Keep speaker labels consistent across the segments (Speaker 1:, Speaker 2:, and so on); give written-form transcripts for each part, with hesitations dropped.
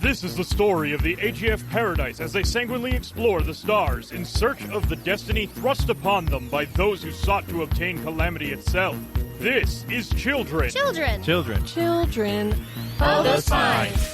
Speaker 1: This is the story of the AGF Paradise as they sanguinely explore the stars in search of the destiny thrust upon them by those who sought to obtain calamity itself. This is Children.
Speaker 2: Children.
Speaker 3: Children.
Speaker 2: Children.
Speaker 4: Follow the signs.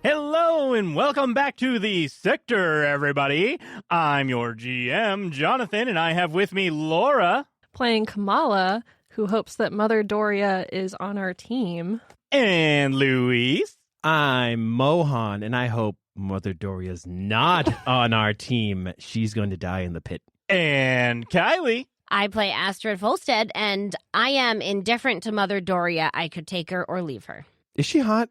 Speaker 1: Hello and welcome back to the Sector, everybody. I'm your GM, Jonathan, and I have with me Laura.
Speaker 2: Playing Kamala, who hopes that Mother Dorya is on our team.
Speaker 1: And Luis.
Speaker 3: I'm Mohan, and I hope Mother Dorya's not on our team. She's going to die in the pit.
Speaker 1: And Kylie.
Speaker 4: I play Astrid Volstead, and I am indifferent to Mother Dorya. I could take her or leave her.
Speaker 3: Is she hot?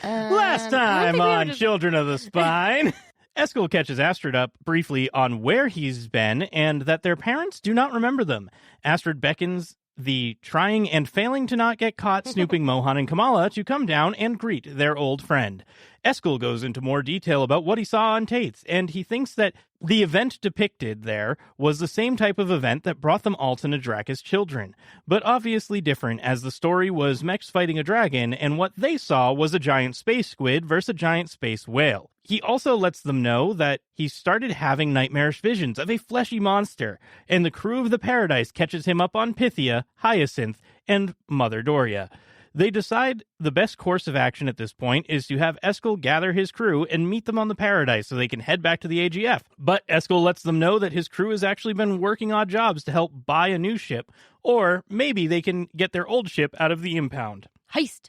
Speaker 1: Last time on Children of the Spine, Eskel catches Astrid up briefly on where he's been and that their parents do not remember them. Astrid beckons the trying and failing to not get caught snooping Mohan and Kamala to come down and greet their old friend. Eskel goes into more detail about what he saw on Tate's, and he thinks that the event depicted there was the same type of event that brought them all to Nadrak as children, but obviously different as the story was mechs fighting a dragon, and what they saw was a giant space squid versus a giant space whale. He also lets them know that he started having nightmarish visions of a fleshy monster, and the crew of the Paradise catches him up on Pythia, Hyacinth, and Mother Dorya. They decide the best course of action at this point is to have Eskel gather his crew and meet them on the Paradise so they can head back to the AGF. But Eskel lets them know that his crew has actually been working odd jobs to help buy a new ship, or maybe they can get their old ship out of the impound.
Speaker 4: Heist.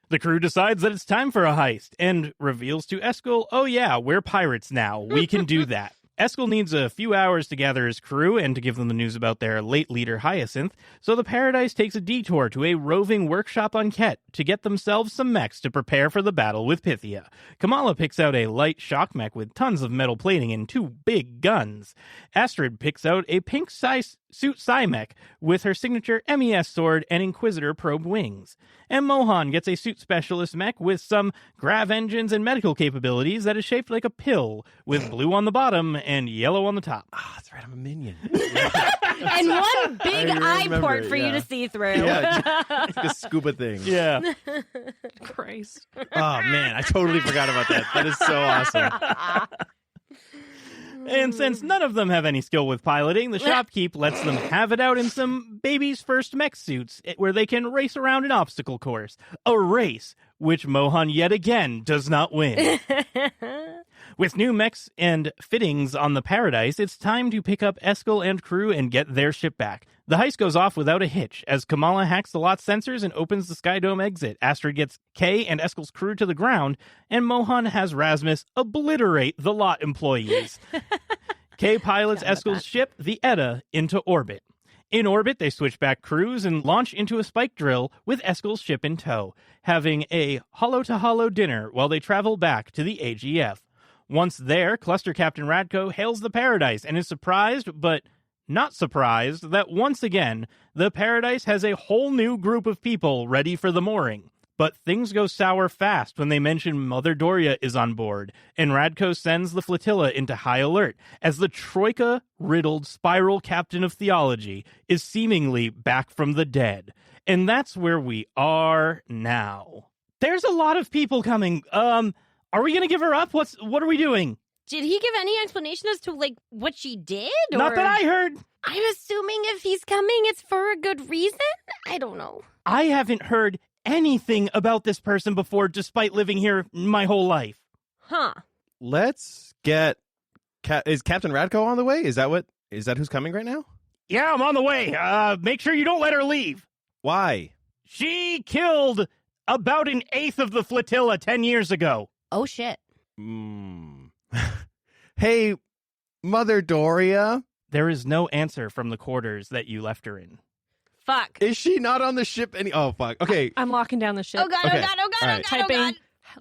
Speaker 1: The crew decides that it's time for a heist and reveals to Eskel, oh yeah, we're pirates now. We can do that. Eskel needs a few hours to gather his crew and to give them the news about their late leader Hyacinth, so the Paradise takes a detour to a roving workshop on Ket to get themselves some mechs to prepare for the battle with Pythia. Kamala picks out a light shock mech with tons of metal plating and two big guns. Astrid picks out a pink suit Psymech with her signature MES sword and Inquisitor probe wings. And Mohan gets a suit specialist mech with some grav engines and medical capabilities that is shaped like a pill, with blue on the bottom and yellow on the top.
Speaker 3: Ah, that's right, I'm a minion.
Speaker 4: And one big eye port for you to see through.
Speaker 3: Yeah, like a scuba thing.
Speaker 1: Yeah.
Speaker 2: Christ.
Speaker 3: Oh, man, I totally forgot about that. That is so awesome.
Speaker 1: And since none of them have any skill with piloting, the shopkeep lets them have it out in some baby's first mech suits where they can race around an obstacle course. A race, which Mohan yet again does not win. With new mechs and fittings on the Paradise, it's time to pick up Eskel and crew and get their ship back. The heist goes off without a hitch as Kamala hacks the lot sensors and opens the Skydome exit. Astrid gets Kay and Eskel's crew to the ground, and Mohan has Rasmus obliterate the lot employees. Kay pilots Eskel's ship, the Edda, into orbit. In orbit, they switch back crews and launch into a spike drill with Eskel's ship in tow, having a hollow-to-hollow dinner while they travel back to the AGF. Once there, Cluster Captain Radko hails the Paradise and is surprised, but not surprised, that once again, the Paradise has a whole new group of people ready for the mooring. But things go sour fast when they mention Mother Dorya is on board, and Radko sends the flotilla into high alert, as the Troika-riddled spiral captain of theology is seemingly back from the dead. And that's where we are now. There's a lot of people coming. Are we going to give her up? What are we doing?
Speaker 4: Did he give any explanation as to, what she did? Or...
Speaker 1: Not that I heard.
Speaker 4: I'm assuming if he's coming, it's for a good reason? I don't know.
Speaker 1: I haven't heard anything about this person before, despite living here my whole life.
Speaker 4: Huh.
Speaker 3: Let's get... Is Captain Radko on the way? Is that who's coming right now?
Speaker 1: Yeah, I'm on the way. Make sure you don't let her leave.
Speaker 3: Why?
Speaker 1: She killed about an eighth of the flotilla 10 years ago.
Speaker 4: Oh, shit.
Speaker 3: Hey, Mother Dorya,
Speaker 1: There is no answer from the quarters that you left her in.
Speaker 4: Fuck.
Speaker 3: Is she not on the ship Oh, fuck. Okay.
Speaker 2: I'm locking down the ship.
Speaker 4: Oh god,
Speaker 3: Okay.
Speaker 4: oh god, oh god,
Speaker 3: All
Speaker 4: oh
Speaker 3: right.
Speaker 4: god, oh god.
Speaker 2: Typing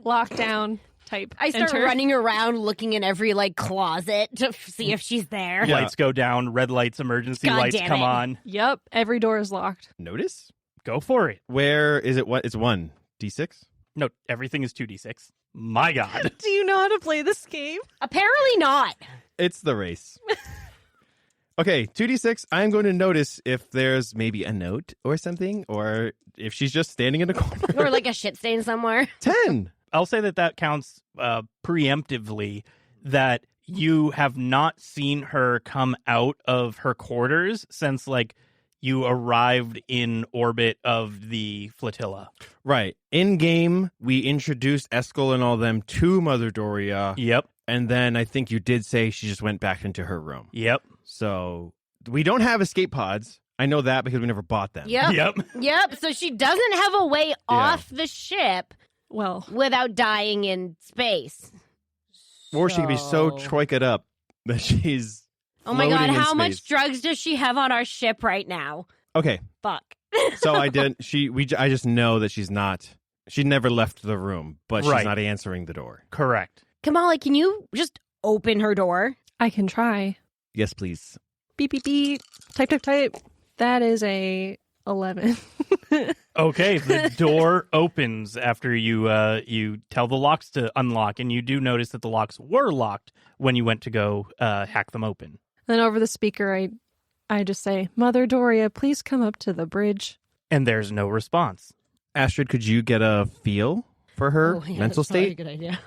Speaker 2: lockdown. Type.
Speaker 4: I start
Speaker 2: enter.
Speaker 4: running around looking in every closet to see if she's there.
Speaker 3: Yeah.
Speaker 1: Lights go down, red lights, emergency
Speaker 4: God
Speaker 1: lights
Speaker 4: damn
Speaker 1: come
Speaker 4: it.
Speaker 1: on.
Speaker 2: Yep. Every door is locked.
Speaker 3: Notice?
Speaker 1: Go for it.
Speaker 3: Where is it? What? It's 1 D6?
Speaker 1: No, everything is 2d6. My God.
Speaker 2: Do you know how to play this game?
Speaker 4: Apparently not.
Speaker 3: It's the race. Okay, 2d6. I'm going to notice if there's maybe a note or something, or if she's just standing in a corner.
Speaker 4: Or like a shit stain somewhere.
Speaker 3: 10.
Speaker 1: I'll say that counts preemptively, that you have not seen her come out of her quarters since, you arrived in orbit of the flotilla.
Speaker 3: Right. In game, we introduced Eskel and all them to Mother Dorya,
Speaker 1: Yep.
Speaker 3: and then I think you did say she just went back into her room.
Speaker 1: Yep.
Speaker 3: So we don't have escape pods. I know that because we never bought them.
Speaker 4: Yep.
Speaker 1: Yep.
Speaker 4: Yep. So she doesn't have a way off the ship
Speaker 2: Well,
Speaker 4: without dying in space.
Speaker 3: Or she could be so troiked up that she's
Speaker 4: Oh my god,
Speaker 3: floating in
Speaker 4: how much
Speaker 3: space.
Speaker 4: drugs does she have on our ship right now?
Speaker 3: Okay.
Speaker 4: Fuck.
Speaker 3: So I just know that she never left the room, but she's
Speaker 1: Right.
Speaker 3: not answering the door.
Speaker 1: Correct.
Speaker 4: Kamala, can you just open her door?
Speaker 2: I can try.
Speaker 3: Yes, please.
Speaker 2: Beep, beep, beep. Type, type, type. That is a 11.
Speaker 1: Okay, the door opens after you tell the locks to unlock, and you do notice that the locks were locked when you went to go hack them open.
Speaker 2: Then over the speaker, I just say, Mother Dorya, please come up to the bridge.
Speaker 1: And there's no response.
Speaker 3: Astrid, could you get a feel for her mental state?
Speaker 4: Good idea.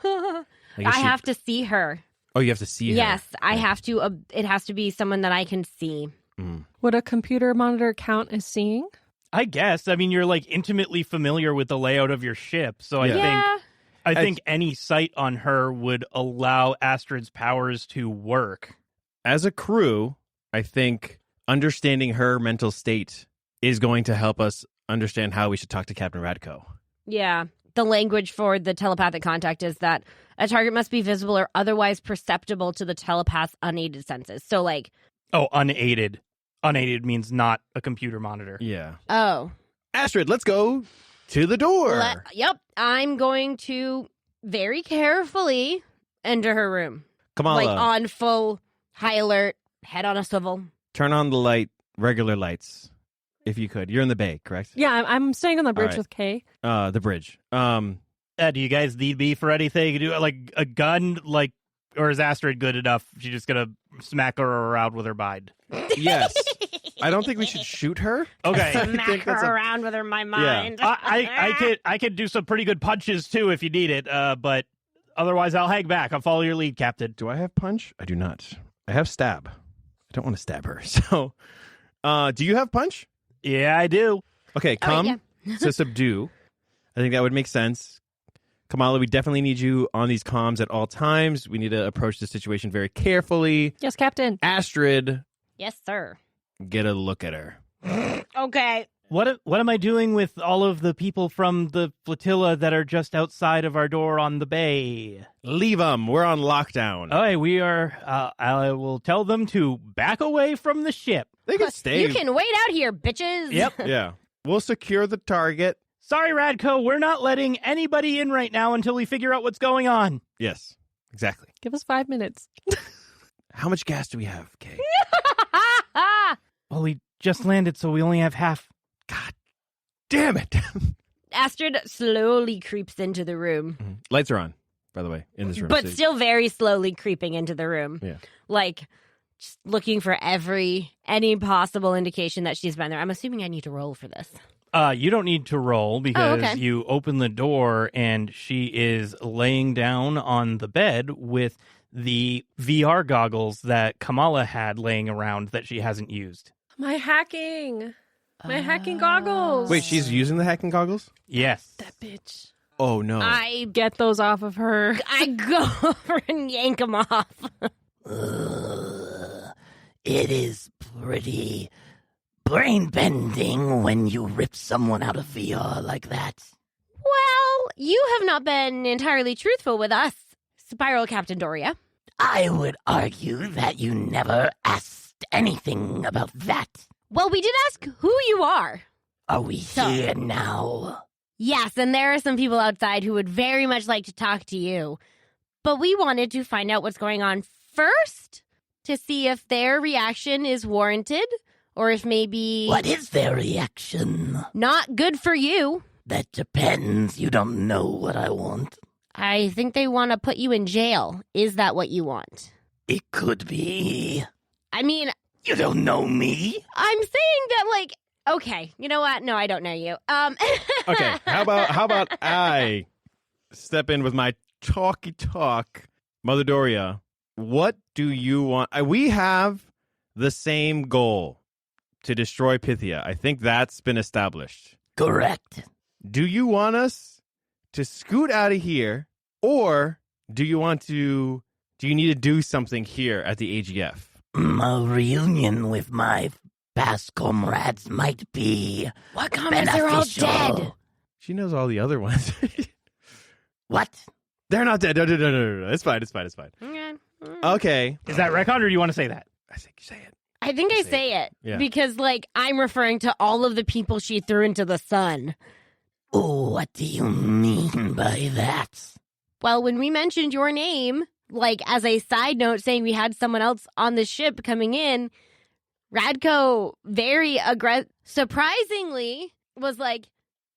Speaker 3: Like,
Speaker 4: I
Speaker 3: is she-
Speaker 4: have to see her.
Speaker 3: Oh, you have to see her.
Speaker 4: Yes, I
Speaker 3: Okay.
Speaker 4: have to. It has to be someone that I can see.
Speaker 2: Would a computer monitor count as seeing?
Speaker 1: I guess. I mean, you're intimately familiar with the layout of your ship, so
Speaker 3: Yeah.
Speaker 1: I think any sight on her would allow Astrid's powers to work.
Speaker 3: As a crew, I think understanding her mental state is going to help us understand how we should talk to Captain Radko.
Speaker 4: Yeah. The language for the telepathic contact is that a target must be visible or otherwise perceptible to the telepath's unaided senses. So,
Speaker 1: Oh, unaided. Unaided means not a computer monitor.
Speaker 3: Yeah.
Speaker 4: oh.
Speaker 3: Astrid, let's go to the door.
Speaker 4: Yep. I'm going to very carefully enter her room.
Speaker 3: Kamala,
Speaker 4: On full high alert, head on a swivel.
Speaker 3: turn on the regular lights, if you could. You're in the bay, correct?
Speaker 2: Yeah, I'm staying on the bridge
Speaker 3: right.
Speaker 2: with Kay.
Speaker 3: The bridge.
Speaker 1: Do you guys need me for anything? Do a gun, or is Astrid good enough? She's just gonna smack her around with her mind.
Speaker 3: Yes. I don't think we should shoot her.
Speaker 1: Okay.
Speaker 4: Smack her around with her my mind.
Speaker 1: I could do some pretty good punches too if you need it. But otherwise, I'll hang back. I'll follow your lead, Captain.
Speaker 3: Do I have punch? I do not. I have stab. I don't want to stab her. So, do you have punch?
Speaker 1: Yeah, I do.
Speaker 3: Okay,
Speaker 4: Oh,
Speaker 3: come
Speaker 4: yeah.
Speaker 3: to subdue. I think that would make sense. Kamala, we definitely need you on these comms at all times. We need to approach the situation very carefully.
Speaker 2: Yes, Captain.
Speaker 3: Astrid,
Speaker 4: Yes, sir.
Speaker 3: get a look at her.
Speaker 4: Okay.
Speaker 1: What am I doing with all of the people from the flotilla that are just outside of our door on the bay?
Speaker 3: Leave them. We're on lockdown.
Speaker 1: Okay, we are. I will tell them to back away from the ship.
Speaker 3: They can stay.
Speaker 4: You can wait out here, bitches.
Speaker 1: Yep.
Speaker 3: Yeah. We'll secure the target.
Speaker 1: Sorry, Radko, we're not letting anybody in right now until we figure out what's going on.
Speaker 3: Yes, exactly.
Speaker 2: Give us 5 minutes.
Speaker 3: How much gas do we have, Kay?
Speaker 1: Well, we just landed, so we only have half.
Speaker 3: God damn it.
Speaker 4: Astrid slowly creeps into the room,
Speaker 3: Lights are on, by the way, in this room.
Speaker 4: but
Speaker 3: So-
Speaker 4: still very slowly creeping into the room.
Speaker 3: Yeah.
Speaker 4: Just looking for any possible indication that she's been there. I'm assuming I need to roll for this.
Speaker 1: You don't need to roll because
Speaker 4: okay.
Speaker 1: you open the door and she is laying down on the bed with the VR goggles that Kamala had laying around that she hasn't used.
Speaker 2: My hacking goggles.
Speaker 3: Wait, she's using the hacking goggles?
Speaker 1: Yes.
Speaker 2: That bitch.
Speaker 3: Oh, no.
Speaker 4: I
Speaker 2: Get those off of her.
Speaker 4: go over and yank them off.
Speaker 5: It is pretty brain-bending when you rip someone out of VR like that.
Speaker 4: Well, you have not been entirely truthful with us, Spiral Captain Dorya.
Speaker 5: I would argue that you never asked asked anything about that.
Speaker 4: Well, we did ask who you are.
Speaker 5: Are we here now?
Speaker 4: Yes, and there are some people outside who would very much like to talk to you. But we wanted to find out what's going on first to see if their reaction is warranted or if maybe...
Speaker 5: What is their reaction?
Speaker 4: Not good for you.
Speaker 5: That depends. You don't know what I want.
Speaker 4: I think they want to put you in jail. Is that what you want?
Speaker 5: It could be.
Speaker 4: I mean...
Speaker 5: You don't know me?
Speaker 4: I'm saying that, like... Okay, you know what? No, I don't know you.
Speaker 3: Okay, how about I step in with my talky talk, Mother Dorya? What do you want? We have the same goal to destroy Pythia. I think that's been established.
Speaker 5: Correct.
Speaker 3: Do you want us to scoot out of here, or do you need to do something here at the AGF?
Speaker 5: A reunion with my past comrades might be
Speaker 4: What comrades are all dead?
Speaker 3: She knows all the other ones.
Speaker 5: What?
Speaker 3: They're not dead. No. It's fine. Okay.
Speaker 1: Is that retcon, or do you want to say that?
Speaker 3: I think you say it.
Speaker 4: I think I say it
Speaker 3: Yeah.
Speaker 4: because, like, I'm referring to all of the people she threw into the sun.
Speaker 5: Oh, what do you mean by that?
Speaker 4: Well, when we mentioned your name, like, as a side note saying we had someone else on the ship coming in, Radko very surprisingly was like,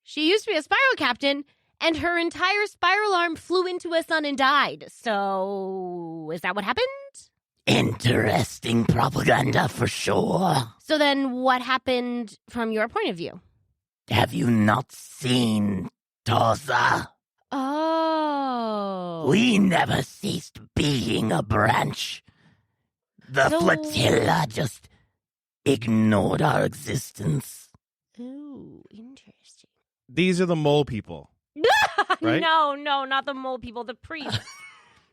Speaker 4: she used to be a spiral captain, and her entire spiral arm flew into a sun and died. So, is that what happened?
Speaker 5: Interesting propaganda for sure.
Speaker 4: So then what happened from your point of view?
Speaker 5: Have you not seen Toza?
Speaker 4: Oh.
Speaker 5: We never ceased being a branch. The
Speaker 4: So-
Speaker 5: flotilla just ignored our existence.
Speaker 4: Ooh, interesting.
Speaker 3: These are the mole people. Right?
Speaker 4: No, not the mole people, the priests.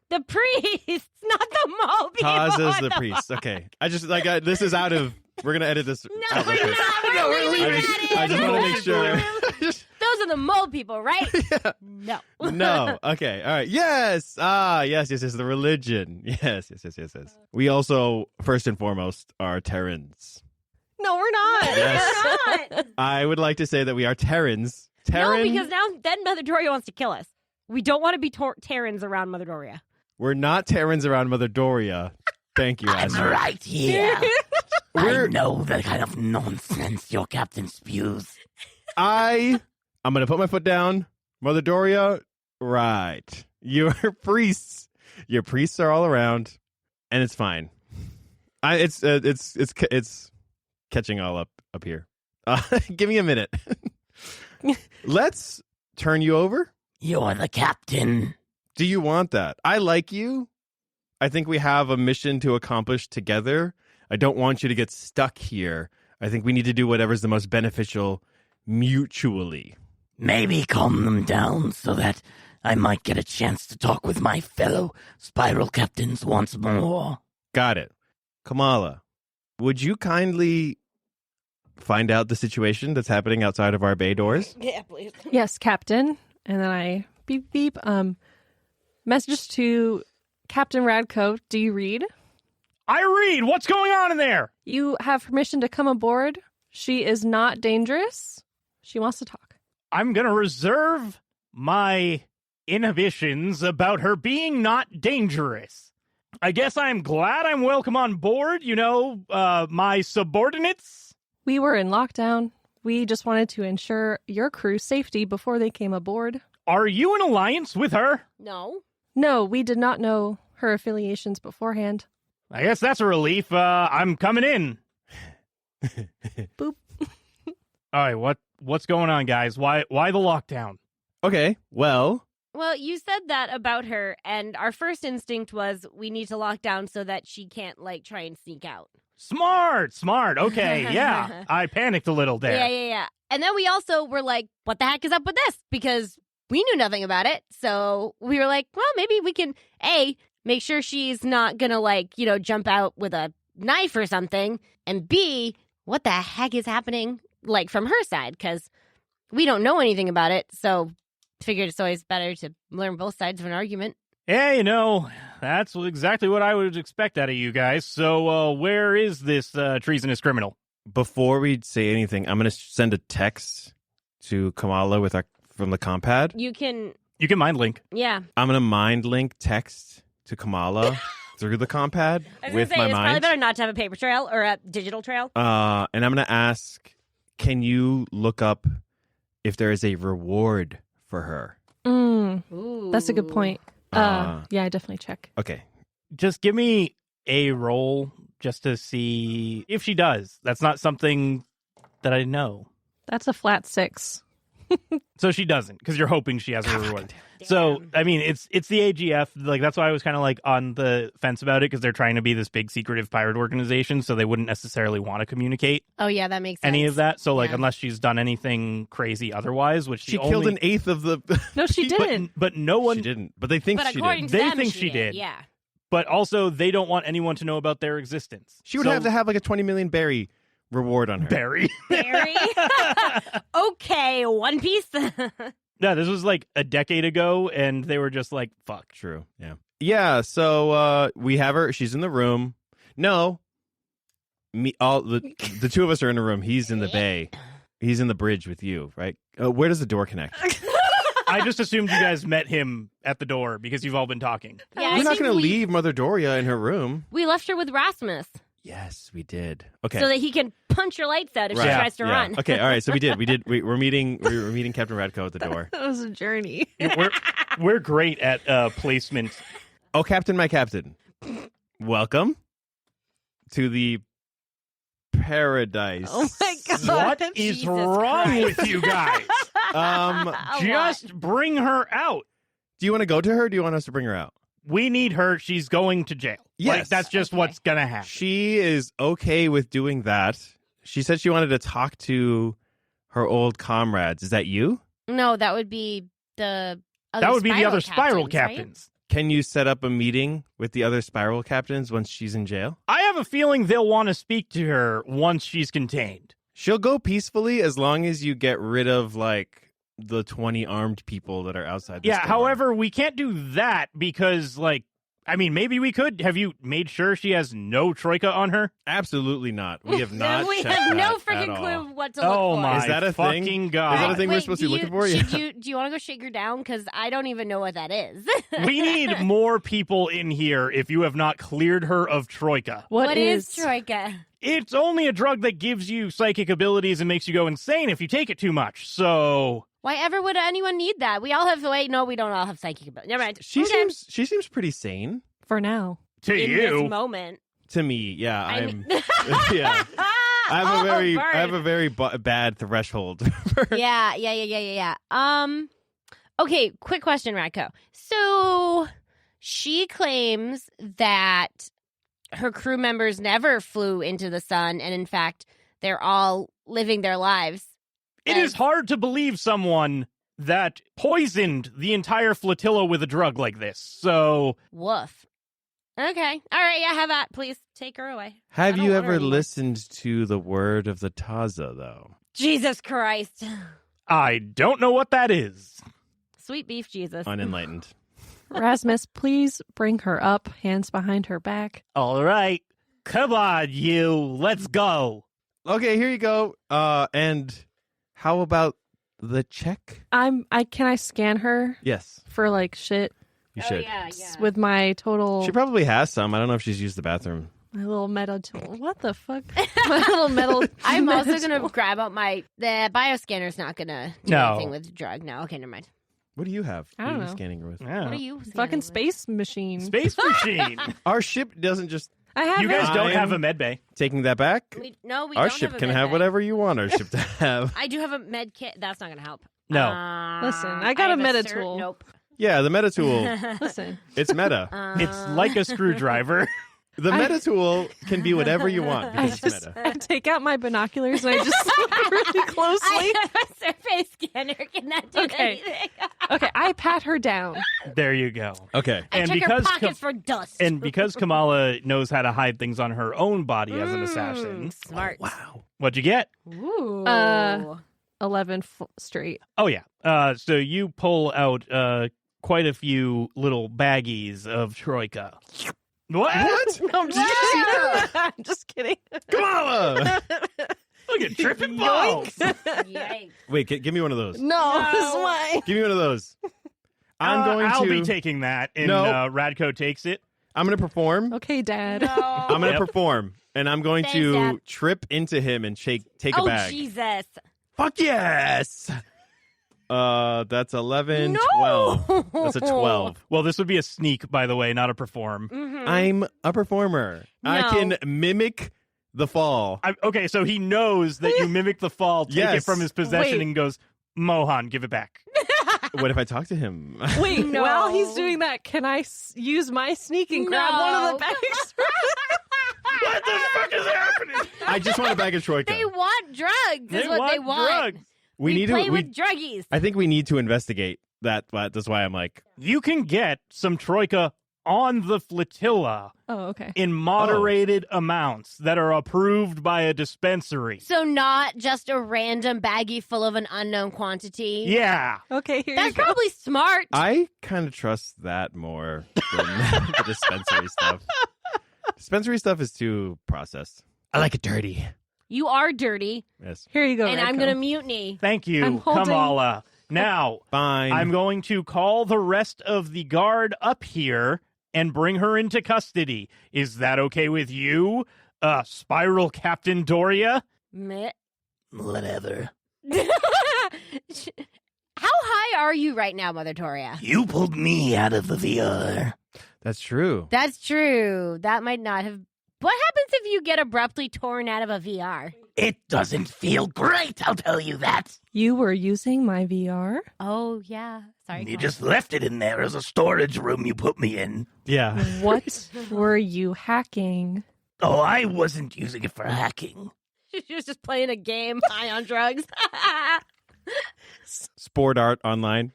Speaker 4: The priests, not the mole people.
Speaker 3: Taz is the
Speaker 4: No.
Speaker 3: priest. Okay. I just, this is out of, we're going to edit this.
Speaker 4: No,
Speaker 3: out
Speaker 4: we're
Speaker 3: like this.
Speaker 4: not. We're
Speaker 5: No, we're
Speaker 4: leaving
Speaker 5: leaving
Speaker 4: that
Speaker 5: it.
Speaker 4: in.
Speaker 3: I just want to make sure.
Speaker 4: Those are the mole people, right?
Speaker 3: Yeah.
Speaker 4: No.
Speaker 3: No. Okay. All right. Yes. Yes. The religion. Yes. We also, first and foremost, are Terrans.
Speaker 2: No, we're not.
Speaker 3: Yes.
Speaker 4: We're not.
Speaker 3: I would like to say that we are Terrans.
Speaker 4: No,
Speaker 3: Terran,
Speaker 4: because then Mother Dorya wants to kill us. We don't want to be Terrans around Mother Dorya.
Speaker 3: we're not Terrans around Mother Dorya. Thank you,
Speaker 5: I'm
Speaker 3: Azra.
Speaker 5: right here. I
Speaker 3: We're-
Speaker 5: know the kind of nonsense your captain spews.
Speaker 3: I'm going to put my foot down. Mother Dorya, right. Your priests are all around, and it's fine. It's catching all up here. Give me a minute. Let's turn you over.
Speaker 5: You're the captain.
Speaker 3: Do you want that? I like you. I think we have a mission to accomplish together. I don't want you to get stuck here. I think we need to do whatever's the most beneficial mutually.
Speaker 5: Maybe calm them down so that I might get a chance to talk with my fellow spiral captains once more.
Speaker 3: Got it. Kamala, would you kindly find out the situation that's happening outside of our bay doors?
Speaker 4: Yeah, please.
Speaker 2: Yes, Captain. And then I beep beep. Message to Captain Radko. Do you read?
Speaker 1: I read. What's going on in there?
Speaker 2: You have permission to come aboard. She is not dangerous. She wants to talk.
Speaker 1: I'm going to reserve my inhibitions about her being not dangerous. I guess I'm glad I'm welcome on board, my subordinates.
Speaker 2: We were in lockdown. We just wanted to ensure your crew's safety before they came aboard.
Speaker 1: Are you in alliance with her?
Speaker 4: No.
Speaker 2: No, we did not know her affiliations beforehand.
Speaker 1: I guess that's a relief. I'm coming in.
Speaker 2: Boop.
Speaker 1: All right, what's going on, guys? Why the lockdown?
Speaker 3: Okay, well,
Speaker 4: Well, you said that about her, and our first instinct was we need to lock down so that she can't, try and sneak out.
Speaker 1: Smart. Okay, yeah. I panicked a little there.
Speaker 4: Yeah. And then we also were like, what the heck is up with this? Because we knew nothing about it. So we were like, well, maybe we can, A, make sure she's not gonna, jump out with a knife or something. And B, what the heck is happening, from her side? Because we don't know anything about it. So figured it's always better to learn both sides of an argument.
Speaker 1: Yeah, That's exactly what I would expect out of you guys. So, where is this treasonous criminal?
Speaker 3: Before we say anything, I'm going to send a text to Kamala from the compad.
Speaker 4: You can
Speaker 1: mind link.
Speaker 4: Yeah.
Speaker 3: I'm going to mind link text to Kamala through the compad
Speaker 4: I was
Speaker 3: with
Speaker 4: gonna say,
Speaker 3: my
Speaker 4: it's probably
Speaker 3: mind.
Speaker 4: better not to have a paper trail or a digital trail.
Speaker 3: And I'm going to ask, can you look up if there is a reward for her?
Speaker 4: Ooh.
Speaker 2: That's a good point. Yeah, I definitely check.
Speaker 3: Okay.
Speaker 1: Just give me a roll just to see if she does. That's not something that I know.
Speaker 2: That's a flat 6.
Speaker 1: So she doesn't, because you're hoping she has a reward. So, I mean, it's the AGF. Like, that's why I was kind of like on the fence about it, because they're trying to be this big secretive pirate organization, so they wouldn't necessarily want to communicate
Speaker 4: Oh yeah, that makes sense.
Speaker 1: any of that. So, like,
Speaker 4: Yeah.
Speaker 1: unless she's done anything crazy otherwise, which
Speaker 3: She killed an eighth of the...
Speaker 2: No, she didn't.
Speaker 1: But no one.
Speaker 3: She didn't, but they think
Speaker 4: But
Speaker 3: she
Speaker 4: according
Speaker 3: did.
Speaker 4: to
Speaker 1: They
Speaker 4: them,
Speaker 1: think she did.
Speaker 4: Yeah.
Speaker 1: But also, they don't want anyone to know about their existence.
Speaker 3: She would have to have like a 20 million berry reward on her.
Speaker 1: Barry.
Speaker 4: Very. Okay, One Piece.
Speaker 1: No, this was like a decade ago, and they were just like, fuck.
Speaker 3: True. Yeah. Yeah. So we have her. She's in the room. No. The two of us are in the room. He's in the bay. He's in the bridge with you, right? Where does the door connect?
Speaker 1: I just assumed you guys met him at the door because you've all been talking.
Speaker 4: Yeah,
Speaker 3: We're
Speaker 4: I
Speaker 3: not
Speaker 4: think
Speaker 3: going to
Speaker 4: we-
Speaker 3: leave Mother Doria in her room.
Speaker 4: We left her with Rasmus
Speaker 3: Yes, we did. Okay.
Speaker 4: so that he can punch your lights out if she
Speaker 3: Right.
Speaker 4: tries to
Speaker 3: Yeah.
Speaker 4: run.
Speaker 3: Okay. All right. So we did. We're meeting Captain Radko at the door.
Speaker 2: That was a journey.
Speaker 1: We're great at placement.
Speaker 3: Oh, Captain, my Captain. Welcome to the paradise.
Speaker 4: Oh my god!
Speaker 1: What is
Speaker 4: Jesus
Speaker 1: wrong
Speaker 4: Christ.
Speaker 1: with you guys?
Speaker 3: Um,
Speaker 4: A
Speaker 1: Just
Speaker 4: lot.
Speaker 1: bring her out.
Speaker 3: Do you want to go to her? Or do you want us to bring her out?
Speaker 1: We need her. She's going to jail. Like,
Speaker 3: Yes.
Speaker 1: that's just
Speaker 4: Okay.
Speaker 1: what's going to happen.
Speaker 3: She is okay with doing that. She said she wanted to talk to her old comrades. Is that you?
Speaker 4: No, that would be the other
Speaker 1: That would be the other
Speaker 4: spiral
Speaker 1: spiral
Speaker 4: right?
Speaker 1: captains.
Speaker 3: Can you set up a meeting with the other spiral captains once she's in jail?
Speaker 1: I have a feeling they'll want to speak to her once she's contained.
Speaker 3: She'll go peacefully as long as you get rid of, like, the 20 armed people that are outside the
Speaker 1: Yeah,
Speaker 3: store.
Speaker 1: however, we can't do that because, like, I mean, maybe we could. Have you made sure she has no troika on her?
Speaker 3: Absolutely not. We have not
Speaker 4: we
Speaker 3: checked
Speaker 4: have no
Speaker 3: that at
Speaker 4: freaking
Speaker 3: all.
Speaker 4: clue what to look
Speaker 1: Oh
Speaker 4: for.
Speaker 1: my
Speaker 3: Is that a thing?
Speaker 1: fucking
Speaker 3: Is that
Speaker 1: god!
Speaker 3: a thing we're supposed to be looking for? Yeah.
Speaker 4: Do you want to go shake her down? Because I don't even know what that is.
Speaker 1: We need more people in here if you have not cleared her of troika.
Speaker 4: What is troika?
Speaker 1: It's only a drug that gives you psychic abilities and makes you go insane if you take it too much. So,
Speaker 4: Why ever would anyone need that? We all have. Wait, no, we don't all have psychic ability. Never mind.
Speaker 3: She
Speaker 4: Okay.
Speaker 3: seems pretty sane
Speaker 2: For now.
Speaker 1: to
Speaker 4: in
Speaker 1: you,
Speaker 4: this moment.
Speaker 3: to me. Yeah,
Speaker 4: I
Speaker 3: I'm.
Speaker 4: mean-
Speaker 3: Yeah. I have a
Speaker 4: Oh,
Speaker 3: very bad threshold.
Speaker 4: Yeah. Okay, quick question, Radko. So she claims that her crew members never flew into the sun, and in fact, they're all living their lives.
Speaker 1: it is hard to believe someone that poisoned the entire flotilla with a drug like this. So,
Speaker 4: Woof. Okay. All right. Yeah, have that. Please take her away.
Speaker 3: Have
Speaker 4: I don't
Speaker 3: you
Speaker 4: want her
Speaker 3: ever
Speaker 4: anymore.
Speaker 3: listened to the word of the Taza, though?
Speaker 4: Jesus Christ.
Speaker 1: I don't know what that is.
Speaker 4: Sweet beef, Jesus.
Speaker 3: Unenlightened.
Speaker 2: Rasmus, please bring her up, hands behind her back.
Speaker 1: All right. Come on, you. Let's go.
Speaker 3: Okay, here you go. And how about the check?
Speaker 2: Can I scan her
Speaker 3: Yes,
Speaker 2: for like shit
Speaker 3: you should.
Speaker 4: yeah.
Speaker 2: with my total
Speaker 3: She probably has some. I don't know if she's used the bathroom.
Speaker 2: my little metal tool. What the fuck? My little metal
Speaker 4: I'm also
Speaker 2: metal
Speaker 4: going to
Speaker 2: tool.
Speaker 4: grab out the bioscanner's not going to do
Speaker 1: No.
Speaker 4: anything with drug. No. Okay, never mind.
Speaker 3: What do you have?
Speaker 2: I
Speaker 3: What
Speaker 2: don't
Speaker 3: are you
Speaker 2: know.
Speaker 3: scanning her with?
Speaker 1: Yeah.
Speaker 4: What are you?
Speaker 2: fucking
Speaker 4: scanning with?
Speaker 2: space machine.
Speaker 1: Space machine.
Speaker 3: Our ship doesn't just
Speaker 2: I have
Speaker 1: You guys
Speaker 2: it.
Speaker 1: don't have a
Speaker 3: I'm-
Speaker 1: med bay.
Speaker 3: taking that back.
Speaker 4: We
Speaker 3: Our
Speaker 4: don't
Speaker 3: ship
Speaker 4: have a
Speaker 3: can
Speaker 4: med
Speaker 3: have
Speaker 4: bay.
Speaker 3: whatever you want our ship to have.
Speaker 4: I do have a med kit. That's not going to help.
Speaker 1: No.
Speaker 2: Listen, I got a
Speaker 4: have
Speaker 2: meta
Speaker 4: cert-
Speaker 2: tool.
Speaker 4: Nope.
Speaker 3: Yeah, the meta tool.
Speaker 2: Listen,
Speaker 3: It's meta.
Speaker 1: It's like a screwdriver.
Speaker 3: The
Speaker 2: I-
Speaker 3: meta tool can be whatever you want
Speaker 2: I
Speaker 3: because it's
Speaker 2: just
Speaker 3: meta.
Speaker 2: I take out my binoculars and I just look really closely.
Speaker 4: I have a surface scanner. Cannot do
Speaker 2: Okay.
Speaker 4: anything.
Speaker 2: Okay, I pat her down.
Speaker 1: There you go.
Speaker 3: Okay.
Speaker 4: I
Speaker 1: And
Speaker 4: check her
Speaker 1: because
Speaker 4: pockets for dust.
Speaker 1: And because Kamala knows how to hide things on her own body as an assassin,
Speaker 4: Smart.
Speaker 3: Wow.
Speaker 1: what'd you get?
Speaker 4: Ooh.
Speaker 2: 11 straight.
Speaker 1: Oh, yeah. So you pull out quite a few little baggies of troika. What?
Speaker 2: No, I'm just kidding. I'm just kidding.
Speaker 3: Kamala!
Speaker 1: Look at tripping balls.
Speaker 4: Yikes.
Speaker 3: Wait, give me one of those.
Speaker 2: No, this is mine.
Speaker 3: Give me one of those.
Speaker 1: I'll be taking that, and
Speaker 3: No.
Speaker 1: Radko takes it.
Speaker 3: I'm going to perform.
Speaker 2: Okay, Dad.
Speaker 4: No.
Speaker 3: I'm going to
Speaker 1: Yep.
Speaker 3: perform, and I'm going
Speaker 4: Thanks,
Speaker 3: to
Speaker 4: Dad.
Speaker 3: trip into him and take a
Speaker 4: Oh,
Speaker 3: bag.
Speaker 4: Jesus.
Speaker 3: Fuck yes! That's 11,
Speaker 4: No.
Speaker 3: 12. That's a 12.
Speaker 1: Well, this would be a sneak, by the way, not a perform.
Speaker 4: Mhm.
Speaker 3: I'm a performer. I
Speaker 4: No.
Speaker 3: can mimic the fall.
Speaker 1: Okay, so he knows that you mimic the fall, take it
Speaker 3: Yes.
Speaker 1: from his possession,
Speaker 2: Wait.
Speaker 1: and goes, Mohan, give it back.
Speaker 3: What if I talk to him?
Speaker 2: Wait,
Speaker 4: No.
Speaker 2: while he's doing that, can I use my sneak and grab one of
Speaker 4: No.
Speaker 2: the bags?
Speaker 1: What the fuck is happening?
Speaker 3: I just want a bag of troika.
Speaker 4: They want drugs, is what they want.
Speaker 1: drugs.
Speaker 3: we need
Speaker 4: play
Speaker 3: to.
Speaker 4: with druggies.
Speaker 3: I think we need to investigate that. That's why I'm like,
Speaker 1: You can get some troika on the flotilla
Speaker 2: Oh, okay.
Speaker 1: in moderated amounts that are approved by a dispensary.
Speaker 4: So not just a random baggie full of an unknown quantity.
Speaker 1: Yeah.
Speaker 2: Okay, here
Speaker 4: That's
Speaker 2: you go.
Speaker 4: probably smart.
Speaker 3: I kind of trust that more than the dispensary stuff. Dispensary stuff is too processed. I like it dirty.
Speaker 4: You are dirty,
Speaker 3: Yes.
Speaker 2: Here you go,
Speaker 4: and I'm
Speaker 2: Radko.
Speaker 4: going to mutiny.
Speaker 1: Thank you,
Speaker 2: I'm holding-
Speaker 1: Kamala. Now,
Speaker 3: Fine.
Speaker 1: I'm going to call the rest of the guard up here and bring her into custody. Is that okay with you, Spiral Captain Dorya?
Speaker 4: Meh.
Speaker 5: Whatever.
Speaker 4: How high are you right now, Mother Dorya?
Speaker 5: You pulled me out of the VR.
Speaker 3: That's true.
Speaker 4: That's true. That might not have. What happens if you get abruptly torn out of a VR?
Speaker 5: It doesn't feel great, I'll tell you that.
Speaker 2: You were using my VR?
Speaker 4: Oh, yeah. Sorry.
Speaker 5: You
Speaker 4: go
Speaker 5: just left it in there as a storage room you put me in.
Speaker 3: Yeah.
Speaker 2: What were you hacking?
Speaker 5: Oh, I wasn't using it for hacking.
Speaker 4: on. She was just playing a game high on drugs.
Speaker 3: Sport art online.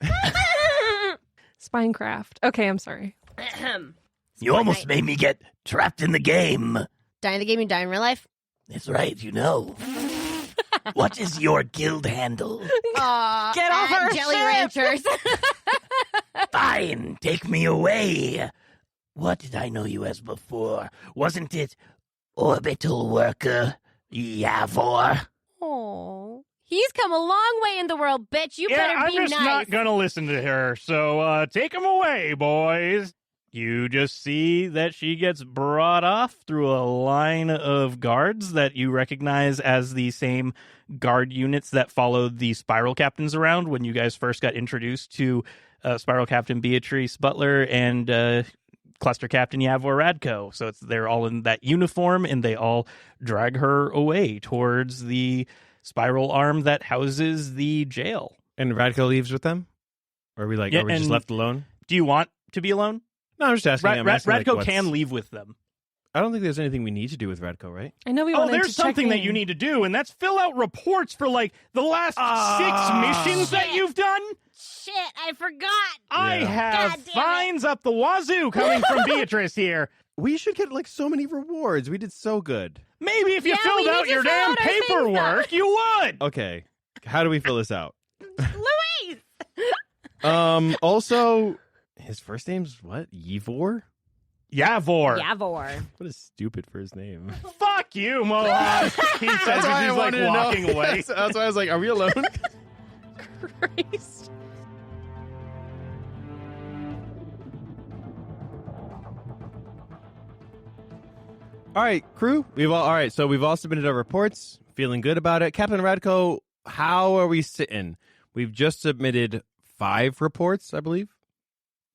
Speaker 2: Spinecraft. Okay, I'm sorry.
Speaker 5: You almost made me get trapped in the game.
Speaker 4: Die in the game, you die in real life?
Speaker 5: That's right, you know. What is your guild handle?
Speaker 2: Get off
Speaker 4: at
Speaker 2: our
Speaker 4: Jelly
Speaker 2: ship!
Speaker 4: Ranchers.
Speaker 5: Fine, take me away. What did I know you as before? Wasn't it orbital worker Yavor?
Speaker 4: Oh, he's come a long way in the world, bitch. You
Speaker 1: Yeah,
Speaker 4: better
Speaker 1: I'm
Speaker 4: be
Speaker 1: just
Speaker 4: nice.
Speaker 1: not gonna listen to her. So take him away, boys. You just see that she gets brought off through a line of guards that you recognize as the same guard units that followed the Spiral Captains around when you guys first got introduced to Spiral Captain Beatrice Butler and Cluster Captain Yavor Radko. So they're all in that uniform, and they all drag her away towards the spiral arm that houses the jail.
Speaker 3: And Radko leaves with them? Or are we like,
Speaker 1: Yeah,
Speaker 3: are we just
Speaker 1: and-
Speaker 3: left alone?
Speaker 1: Do you want to be alone?
Speaker 3: No, I'm just asking. I'm asking, like,
Speaker 1: Radko
Speaker 3: what's-
Speaker 1: can leave with them.
Speaker 3: I don't think there's anything we need to do with Radko, right?
Speaker 2: I know we
Speaker 1: Oh,
Speaker 2: wanted
Speaker 1: there's
Speaker 2: to check
Speaker 1: something that
Speaker 2: in.
Speaker 1: you need to do, and that's fill out reports for like the last 6 missions that
Speaker 4: Shit.
Speaker 1: you've done.
Speaker 4: Shit, I forgot.
Speaker 1: I
Speaker 3: Yeah.
Speaker 1: have
Speaker 4: God damn it.
Speaker 1: fines up the wazoo coming from Beatrice here.
Speaker 3: We should get like so many rewards. We did so good.
Speaker 1: Maybe if you
Speaker 4: Yeah, we
Speaker 1: filled
Speaker 4: need
Speaker 1: out
Speaker 4: to
Speaker 1: your
Speaker 4: fill
Speaker 1: damn
Speaker 4: out our things,
Speaker 1: paperwork, you would.
Speaker 3: Okay. How do we fill this out?
Speaker 4: Louise!
Speaker 3: Also, his first name's what? Yvor?
Speaker 1: Yavor.
Speaker 4: Yavor.
Speaker 3: What a stupid first name.
Speaker 1: Fuck you, Mohan. He says as he's like walking away.
Speaker 3: That's why I was like, are we alone?
Speaker 2: Christ.
Speaker 3: All right, crew. All right. So we've all submitted our reports. Feeling good about it. Captain Radko, how are we sitting? We've just submitted 5 reports, I believe.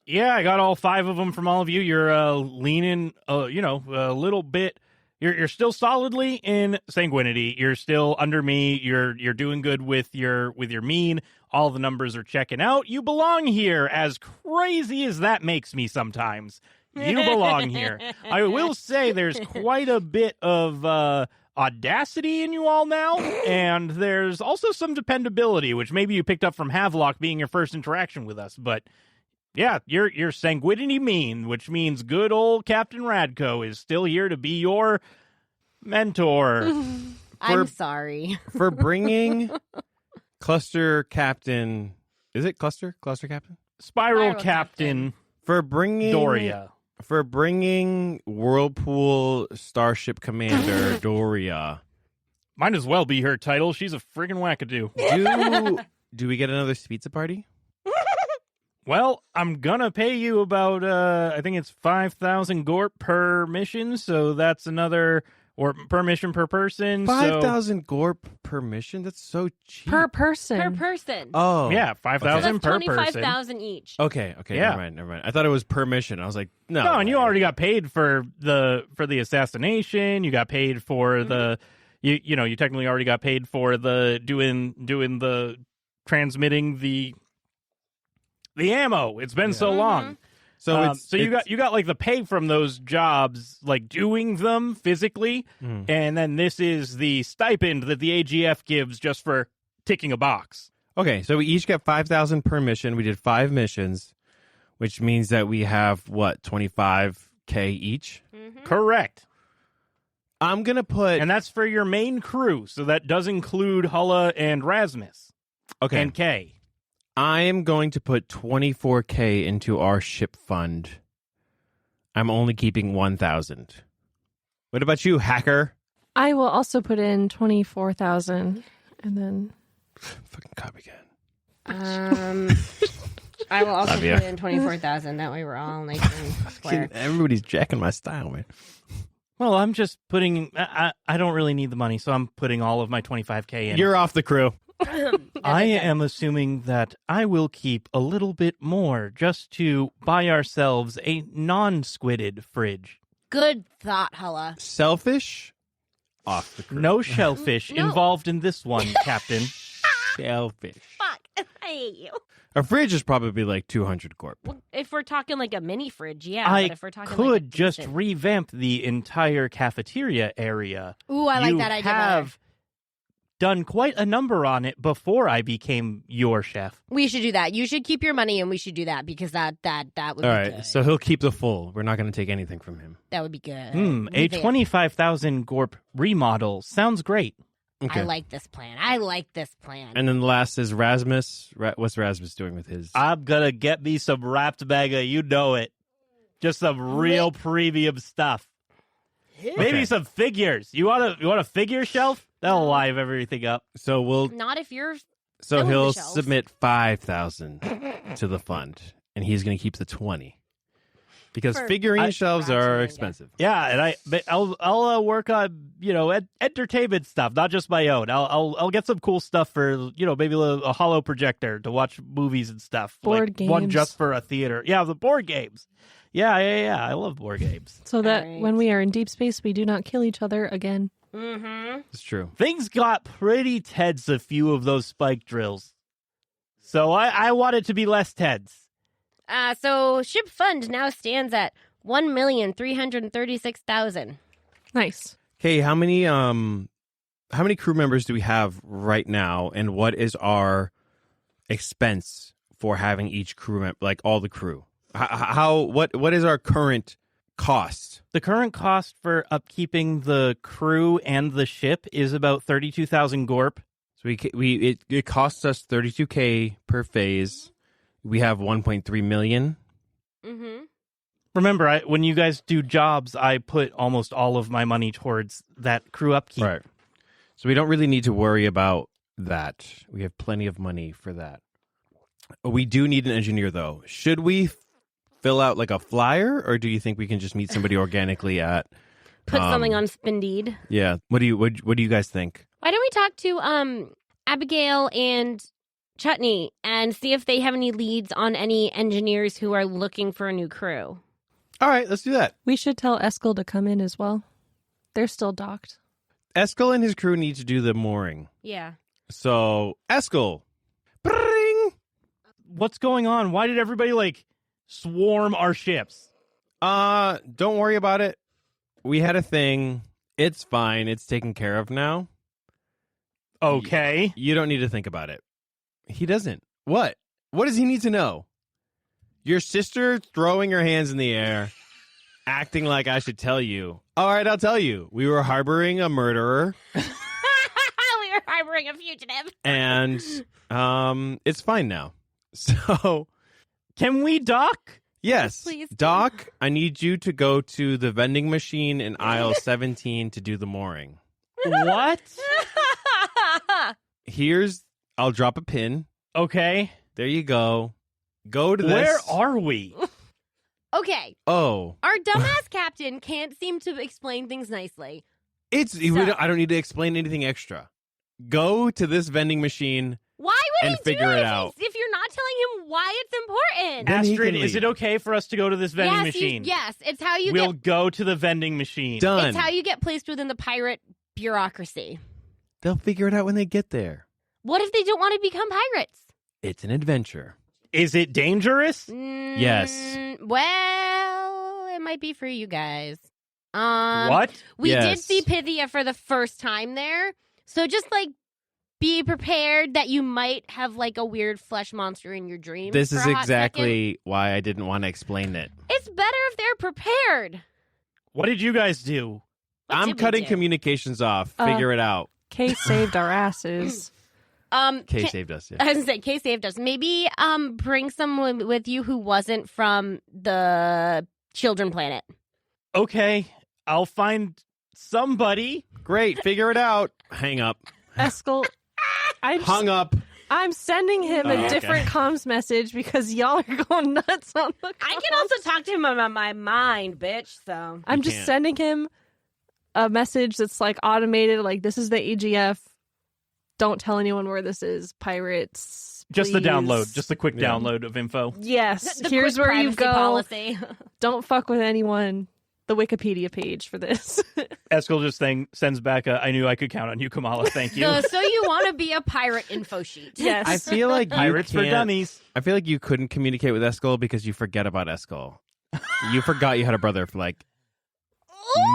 Speaker 1: Yeah, I got all 5 of them from all of you. You're leaning, a little bit. You're still solidly in sanguinity. You're still under me. You're doing good with your mean. All the numbers are checking out. You belong here. As crazy as that makes me sometimes, you belong here. I will say there's quite a bit of audacity in you all now, and there's also some dependability, which maybe you picked up from Havelock being your first interaction with us, but. Yeah, you're sanguinity mean, which means good old Captain Radko is still here to be your mentor.
Speaker 4: I'm sorry.
Speaker 3: For bringing Cluster Captain. Is it Cluster? Cluster Captain?
Speaker 1: Spiral Captain
Speaker 3: for bringing
Speaker 1: Dorya.
Speaker 3: Whirlpool Starship Commander Dorya.
Speaker 1: Might as well be her title. She's a friggin' wackadoo.
Speaker 3: Do we get another pizza party?
Speaker 1: Well, I'm gonna pay you about I think it's 5,000 gorp per mission, so that's another or per mission per person.
Speaker 3: 5,000 gorp per mission? That's so cheap.
Speaker 2: Per person.
Speaker 4: Per person.
Speaker 3: Oh.
Speaker 1: Yeah, 5,000 per person.
Speaker 4: 25,000 each.
Speaker 3: Okay,
Speaker 1: Yeah.
Speaker 3: never mind. I thought it was per mission. I was like, no.
Speaker 1: No, and you already got paid for the assassination. You got paid for the you know, you technically already got paid for the doing the transmitting the ammo. It's been so long.
Speaker 3: So
Speaker 1: you got like the pay from those jobs, like doing them physically, and then this is the stipend that the AGF gives just for ticking a box.
Speaker 3: Okay, so we each get 5,000 per mission. We did 5 missions, which means that we have what, 25K each?
Speaker 1: Correct.
Speaker 3: I'm gonna put,
Speaker 1: And that's for your main crew, so that does include Hulla and Rasmus and Kay.
Speaker 3: I am going to put 24K into our ship fund. I'm only keeping 1,000. What about you, hacker?
Speaker 2: I will also put in 24,000 and then
Speaker 3: Fucking copycat.
Speaker 4: I will also
Speaker 3: Love ya.
Speaker 4: put in 24,000. That way we're all nice and square.
Speaker 3: Everybody's jacking my style, man.
Speaker 1: Well, I'm just putting. I don't really need the money, so I'm putting all of my 25K in.
Speaker 3: You're off the crew.
Speaker 1: I am assuming that I will keep a little bit more just to buy ourselves a non-squidded fridge.
Speaker 4: Good thought, Hulla.
Speaker 3: Selfish? Off the crew.
Speaker 1: No shellfish
Speaker 4: No.
Speaker 1: involved in this one, Captain.
Speaker 3: Selfish.
Speaker 4: Fuck. I hate you.
Speaker 3: A fridge is probably like 200 gorp.
Speaker 4: Well, if we're talking like a mini fridge, yeah.
Speaker 1: I
Speaker 4: but if we're talking
Speaker 1: could
Speaker 4: like a
Speaker 1: just
Speaker 4: decent-
Speaker 1: revamp the entire cafeteria area.
Speaker 4: Ooh, I like
Speaker 1: You
Speaker 4: that idea
Speaker 1: have done quite a number on it before I became your chef.
Speaker 4: We should do that. You should keep your money, and we should do that because that would
Speaker 3: All
Speaker 4: be
Speaker 3: right,
Speaker 4: good.
Speaker 3: so he'll keep the full. We're not going to take anything from him.
Speaker 4: That would be good.
Speaker 1: A
Speaker 4: Revamp.
Speaker 1: 25,000 gorp remodel sounds great.
Speaker 3: Okay.
Speaker 4: I like this plan. I like this plan.
Speaker 3: And then the last is Rasmus. What's Rasmus doing with his?
Speaker 1: I'm gonna get me some wrapped bagger, you know it. Just some real premium stuff. Maybe
Speaker 3: Okay.
Speaker 1: some figures. You want a figure shelf? That'll live everything up.
Speaker 3: So we'll.
Speaker 4: Not if you're.
Speaker 3: So
Speaker 4: filling
Speaker 3: he'll
Speaker 4: the shelves.
Speaker 3: submit 5,000 to the fund, and he's going to keep the 20 because
Speaker 4: For
Speaker 3: figurine shelves are
Speaker 4: fractioning, yeah.
Speaker 3: expensive.
Speaker 1: Yeah, and I'll work on entertainment stuff, not just my own. I'll get some cool stuff for maybe a hollow projector to watch movies and stuff.
Speaker 2: Board
Speaker 1: like one
Speaker 2: games.
Speaker 1: just for a theater. Yeah, the board games. Yeah. I love board games.
Speaker 2: so that
Speaker 4: Alright.
Speaker 2: when we are in deep space, we do not kill each other again.
Speaker 4: Mm-hmm.
Speaker 3: It's true.
Speaker 1: Things got pretty tense a few of those spike drills, so I want it to be less tense.
Speaker 4: So ship fund now stands at 1,336,000.
Speaker 2: Nice.
Speaker 3: Okay, how many crew members do we have right now, and what is our expense for having each crew member, like all the crew? What is our current cost?
Speaker 1: The current cost for upkeeping the crew and the ship is about 32,000 gorp.
Speaker 3: So it costs us 32K per phase. We have 1.3 million.
Speaker 4: Mm-hmm.
Speaker 1: Remember, when you guys do jobs, I put almost all of my money towards that crew upkeep.
Speaker 3: Right. So we don't really need to worry about that. We have plenty of money for that. We do need an engineer, though. Should we fill out like a flyer, or do you think we can just meet somebody organically at?
Speaker 4: Put something on Spindeed.
Speaker 3: Yeah. What do you guys think?
Speaker 4: Why don't we talk to Abigail and Chutney and see if they have any leads on any engineers who are looking for a new crew?
Speaker 3: All right, let's do that.
Speaker 2: We should tell Eskel to come in as well. They're still docked.
Speaker 3: Eskel and his crew need to do the mooring.
Speaker 4: Yeah.
Speaker 3: So Eskel, bring.
Speaker 1: What's going on? Why did everybody swarm our ships?
Speaker 3: Don't worry about it. We had a thing. It's fine. It's taken care of now.
Speaker 1: Okay.
Speaker 3: You don't need to think about it. He doesn't. What? What does he need to know? Your sister throwing her hands in the air, acting like I should tell you. All right, I'll tell you. We were harboring a murderer,
Speaker 4: We were harboring a fugitive.
Speaker 3: and it's fine now. So
Speaker 1: Can we dock?
Speaker 3: Yes.
Speaker 4: Please do.
Speaker 3: Doc, I need you to go to the vending machine in aisle 17 to do the mooring.
Speaker 1: What?
Speaker 3: I'll drop a pin.
Speaker 1: Okay.
Speaker 3: There you go. Go to this.
Speaker 1: Where are we?
Speaker 4: Okay.
Speaker 3: Oh.
Speaker 4: Our dumbass captain can't seem to explain things nicely.
Speaker 3: I don't need to explain anything extra. Go to this vending machine.
Speaker 4: Why would
Speaker 3: And
Speaker 4: he
Speaker 3: figure
Speaker 4: do
Speaker 3: it
Speaker 4: it
Speaker 3: out.
Speaker 4: if you're not telling him why it's important?
Speaker 3: Then he
Speaker 1: Astrid,
Speaker 3: can
Speaker 1: is it
Speaker 3: leave.
Speaker 1: okay for us to go to this vending machine?
Speaker 4: Yes, it's how you
Speaker 1: We'll
Speaker 4: get.
Speaker 1: go to the vending machine.
Speaker 3: Done.
Speaker 4: It's how you get placed within the pirate bureaucracy.
Speaker 3: They'll figure it out when they get there.
Speaker 4: What if they don't want to become pirates?
Speaker 3: It's an adventure.
Speaker 1: Is it dangerous?
Speaker 3: Yes.
Speaker 4: Well, it might be for you guys.
Speaker 1: What?
Speaker 4: We did
Speaker 3: Yes.
Speaker 4: see Pythia for the first time there, so just be prepared that you might have a weird flesh monster in your dreams.
Speaker 3: This
Speaker 4: for
Speaker 3: is
Speaker 4: a hot
Speaker 3: exactly why I didn't want to explain it.
Speaker 4: second. It's better if they're prepared.
Speaker 1: What did you guys do?
Speaker 4: What
Speaker 3: I'm
Speaker 4: did we
Speaker 3: cutting
Speaker 4: do?
Speaker 3: communications off. Figure it out.
Speaker 2: Kay saved our asses.
Speaker 3: Kay saved us. Yeah.
Speaker 4: I was gonna say, Kay saved us. Maybe bring someone with you who wasn't from the children planet.
Speaker 1: Okay, I'll find somebody.
Speaker 3: Great. Figure it out. Hang up.
Speaker 2: Eskel,
Speaker 3: Hung up.
Speaker 2: I'm sending him
Speaker 3: Oh,
Speaker 2: a
Speaker 3: okay.
Speaker 2: different comms message because y'all are going nuts on the
Speaker 4: I
Speaker 2: comms.
Speaker 4: can also talk to him about my mind, bitch. So
Speaker 2: I'm
Speaker 3: You
Speaker 2: just
Speaker 3: can't.
Speaker 2: sending him a message that's automated, this is the AGF. Don't tell anyone where this is. Pirates.
Speaker 1: Just the
Speaker 2: please.
Speaker 1: download, just the quick
Speaker 3: Yeah.
Speaker 1: download of info.
Speaker 2: Yes.
Speaker 4: the
Speaker 2: Here's
Speaker 4: quick
Speaker 2: where you
Speaker 4: privacy
Speaker 2: go.
Speaker 4: Policy.
Speaker 2: Don't fuck with anyone. The Wikipedia page for this.
Speaker 1: Eskel just sends back I knew I could count on you, Kamala. Thank you.
Speaker 4: So you want to be a pirate info sheet?
Speaker 2: Yes.
Speaker 3: I feel like you
Speaker 1: Pirates for
Speaker 3: can't-
Speaker 1: dummies.
Speaker 3: I feel like you couldn't communicate with Eskel because you forget about Eskel. You forgot you had a brother for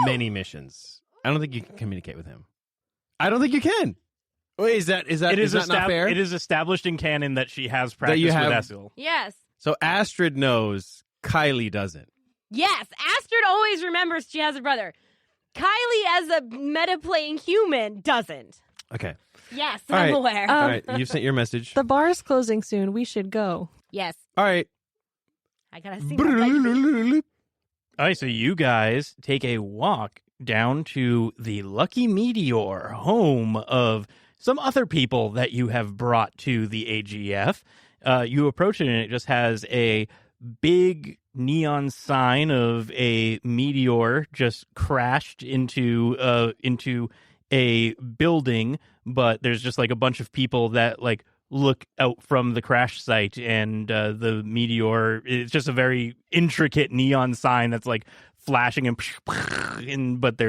Speaker 3: many missions. I don't think you can communicate with him. I don't think you can. Wait, is that not fair?
Speaker 1: It is established in canon that she has
Speaker 3: That
Speaker 1: practiced
Speaker 3: you have-
Speaker 1: with Eskel.
Speaker 4: Yes.
Speaker 3: So Astrid knows, Kylie doesn't.
Speaker 4: Yes. Astrid always remembers she has a brother. Kylie, as a meta-playing human, doesn't.
Speaker 3: Okay.
Speaker 4: Yes,
Speaker 3: All
Speaker 4: I'm
Speaker 3: right.
Speaker 4: aware.
Speaker 3: All right. You've sent your message.
Speaker 2: The bar is closing soon. We should go.
Speaker 4: Yes.
Speaker 3: All right.
Speaker 4: I gotta see my
Speaker 1: All right, so you guys take a walk down to the Lucky Meteor, home of some other people that you have brought to the AGF. You approach it, and it just has a big neon sign of a meteor just crashed into a building, but there's just a bunch of people that look out from the crash site, and the meteor is just a very intricate neon sign that's flashing and but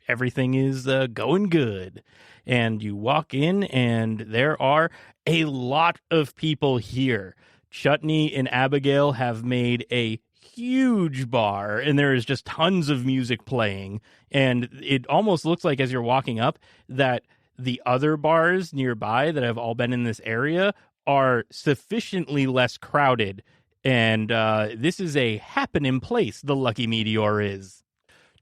Speaker 1: everything is going good. And you walk in, and there are a lot of people here. Chutney and Abigail have made a huge bar, and there is just tons of music playing, and it almost looks like, as you're walking up, that the other bars nearby that have all been in this area are sufficiently less crowded, and this is a happening place. The Lucky Meteor is.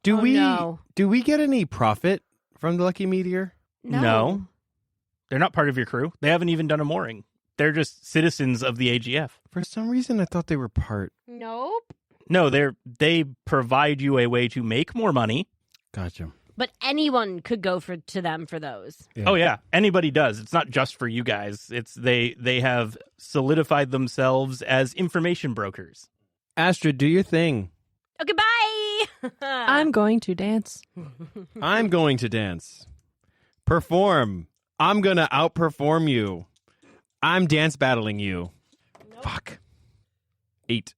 Speaker 3: Do
Speaker 4: no.
Speaker 3: we get any profit from the Lucky Meteor?
Speaker 1: No. They're not part of your crew. They haven't even done a mooring. They're just citizens of the AGF.
Speaker 3: For some reason, I thought they were part.
Speaker 4: Nope.
Speaker 1: No, they provide you a way to make more money.
Speaker 3: Gotcha.
Speaker 4: But anyone could go to them for those.
Speaker 3: Yeah.
Speaker 1: Oh yeah, anybody does. It's not just for you guys. It's they have solidified themselves as information brokers.
Speaker 3: Astrid, do your thing.
Speaker 4: Okay, bye.
Speaker 2: I'm going to dance.
Speaker 3: I'm going to dance. Perform. I'm going to outperform you. I'm dance battling you. Fuck. 8.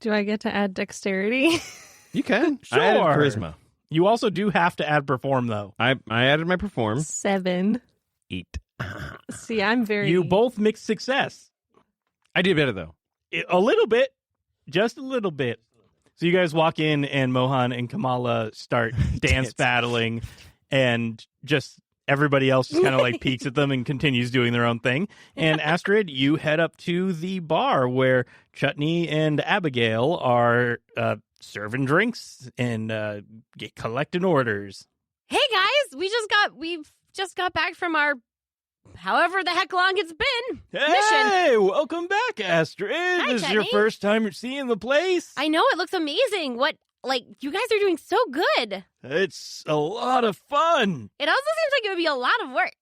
Speaker 2: Do I get to add dexterity?
Speaker 3: You can.
Speaker 1: Sure.
Speaker 3: I added charisma.
Speaker 1: You also do have to add perform though.
Speaker 3: I added my perform.
Speaker 2: 7.
Speaker 3: 8.
Speaker 2: See, I'm very...
Speaker 1: You both mixed success.
Speaker 3: I did better though.
Speaker 1: A little bit, just a little bit. So you guys walk in, and Mohan and Kamala start dance battling, and just everybody else just kind of peeks at them and continues doing their own thing. And Astrid, you head up to the bar where Chutney and Abigail are serving drinks and collecting orders.
Speaker 4: Hey guys, we've just got back from our however the heck long it's been. Mission.
Speaker 1: Hey, welcome back, Astrid. This is your
Speaker 4: Chetney.
Speaker 1: first time seeing the place?
Speaker 4: I know, it looks amazing. You guys are doing so good.
Speaker 1: It's a lot of fun.
Speaker 4: It also seems like it would be a lot of work.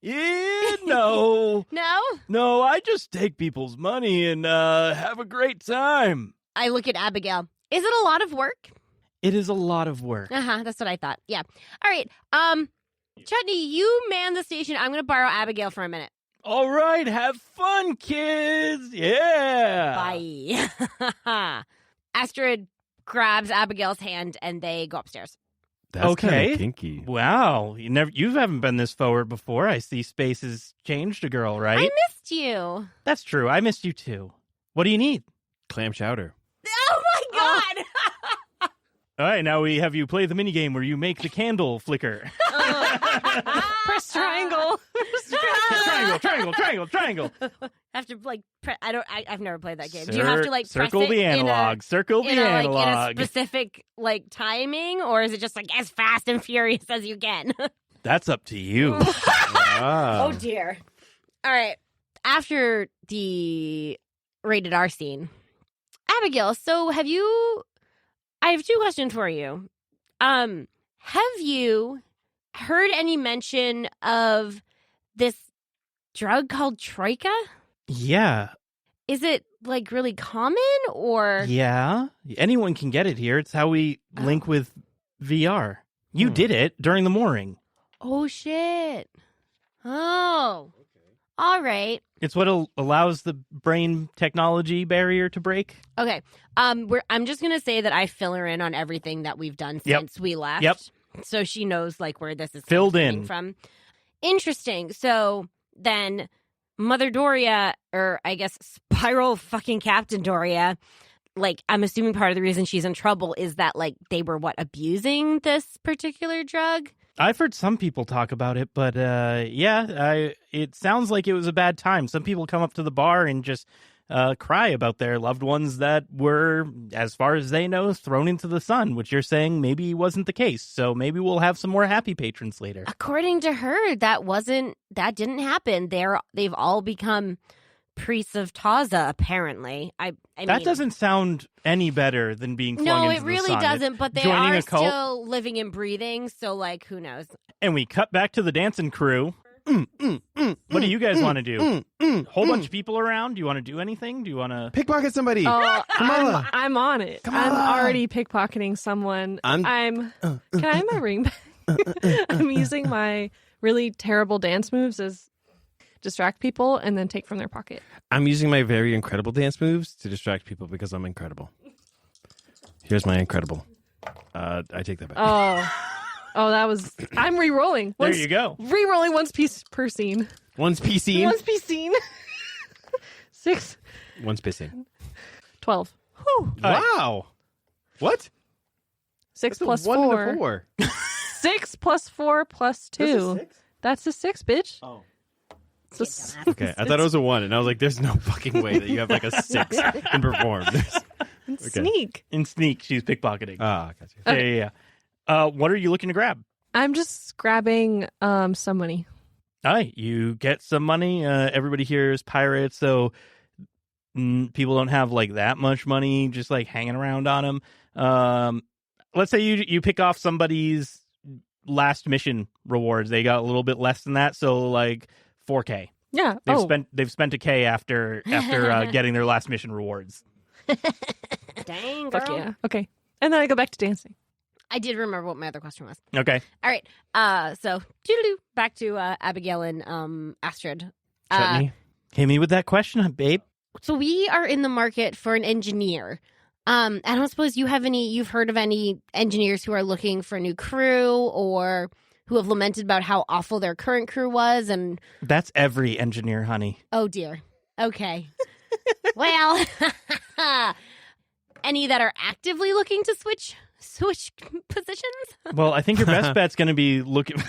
Speaker 1: Yeah, no.
Speaker 4: No?
Speaker 1: No, I just take people's money and have a great time.
Speaker 4: I look at Abigail. Is it a lot of work?
Speaker 1: It is a lot of work.
Speaker 4: That's what I thought. Yeah. All right. Chutney, you man the station. I'm going to borrow Abigail for a minute.
Speaker 1: All right, have fun, kids. Yeah.
Speaker 4: Bye. Astrid grabs Abigail's hand and they go upstairs.
Speaker 3: That's
Speaker 1: Okay.
Speaker 3: kind of kinky.
Speaker 1: Wow, you haven't been this forward before. I see space has changed a girl, right?
Speaker 4: I missed you.
Speaker 1: That's true. I missed you too. What do you need?
Speaker 3: Clam chowder.
Speaker 4: Oh my God.
Speaker 1: All right, now we have you play the minigame where you make the candle flicker.
Speaker 2: Press triangle.
Speaker 1: Triangle.
Speaker 4: Have to I've never played that game. Do you have to
Speaker 1: circle
Speaker 4: press
Speaker 1: the
Speaker 4: it
Speaker 1: analog? Circle the
Speaker 4: in a
Speaker 1: analog.
Speaker 4: specific timing, or is it just as fast and furious as you can?
Speaker 1: That's up to you.
Speaker 3: Wow.
Speaker 4: Oh dear. All right. After the rated R scene, Abigail. So I have two questions for you. Have you heard any mention of this drug called Troika?
Speaker 1: Yeah.
Speaker 4: Is it really common or?
Speaker 1: Yeah. Anyone can get it here. It's how we link with VR. You did it during the mooring.
Speaker 4: Oh shit. Oh. All right.
Speaker 1: It's what allows the brain technology barrier to break.
Speaker 4: Okay. I'm just gonna say that I fill her in on everything that we've done
Speaker 1: Yep.
Speaker 4: since we left.
Speaker 1: Yep.
Speaker 4: So she knows where this is
Speaker 1: Filled
Speaker 4: coming
Speaker 1: in.
Speaker 4: from. Interesting. So then Mother Dorya, or I guess Spiral fucking Captain Dorya, I'm assuming part of the reason she's in trouble is that they were abusing this particular drug.
Speaker 1: I've heard some people talk about it, but it sounds like it was a bad time. Some people come up to the bar and just cry about their loved ones that were, as far as they know, thrown into the sun, which you're saying maybe wasn't the case. So maybe we'll have some more happy patrons later.
Speaker 4: According to her, that didn't happen. They've all become priests of Taza, apparently. I
Speaker 1: That
Speaker 4: mean,
Speaker 1: doesn't sound any better than being flung
Speaker 4: No,
Speaker 1: into
Speaker 4: it
Speaker 1: the
Speaker 4: really
Speaker 1: sun.
Speaker 4: doesn't, but they
Speaker 1: Joining
Speaker 4: are
Speaker 1: a cult.
Speaker 4: still living and breathing, so who knows?
Speaker 1: And we cut back to the dancing crew. What do you guys want to do? Whole bunch of people around? Do you want to do anything? Do you want to...
Speaker 3: Pickpocket somebody.
Speaker 2: Oh,
Speaker 3: Kamala.
Speaker 2: I'm on it. I'm
Speaker 3: Kamala.
Speaker 2: already pickpocketing someone.
Speaker 3: I'm-
Speaker 2: Can I have my ring back? I'm using my really terrible dance moves as distract people and then take from their pocket.
Speaker 3: I'm using my very incredible dance moves to distract people because I'm incredible. Here's my incredible. I take that back.
Speaker 2: Oh, that was. I'm re-rolling.
Speaker 1: There you go.
Speaker 2: Re-rolling once piece per scene.
Speaker 3: One's PC.
Speaker 2: Once piece scene. 6,
Speaker 3: One's pissing.
Speaker 2: 12. Whew.
Speaker 3: Wow. What?
Speaker 2: 6
Speaker 3: That's a
Speaker 2: plus
Speaker 3: 1
Speaker 2: 4.
Speaker 3: and a 4.
Speaker 2: 6 plus 4 plus 2. That's a 6, bitch.
Speaker 3: Oh.
Speaker 2: It's a
Speaker 3: Okay, I thought it was a 1, and I was like, there's no fucking way that you have a 6 and perform. Okay.
Speaker 2: Sneak.
Speaker 1: In sneak, she's pickpocketing.
Speaker 3: Ah, gotcha.
Speaker 1: Yeah. What are you looking to grab?
Speaker 2: I'm just grabbing some money.
Speaker 1: All right, you get some money. Everybody here is pirates, so people don't have that much money just hanging around on them. Let's say you pick off somebody's last mission rewards. They got a little bit less than that, so $4K.
Speaker 2: Yeah.
Speaker 1: They've spent $1K after getting their last mission rewards.
Speaker 4: Dang, girl.
Speaker 2: Fuck yeah. Okay. And then I go back to dancing.
Speaker 4: I did remember what my other question was.
Speaker 1: Okay.
Speaker 4: All right. So back to Abigail and Astrid.
Speaker 3: Chutney?
Speaker 1: Hit me with that question, babe.
Speaker 4: So we are in the market for an engineer. I don't suppose you've heard of any engineers who are looking for a new crew or who have lamented about how awful their current crew was. And
Speaker 1: That's every engineer, honey.
Speaker 4: oh dear. Okay. Well, any that are actively looking to switch positions?
Speaker 1: Well, I think your best bet's going to be looking.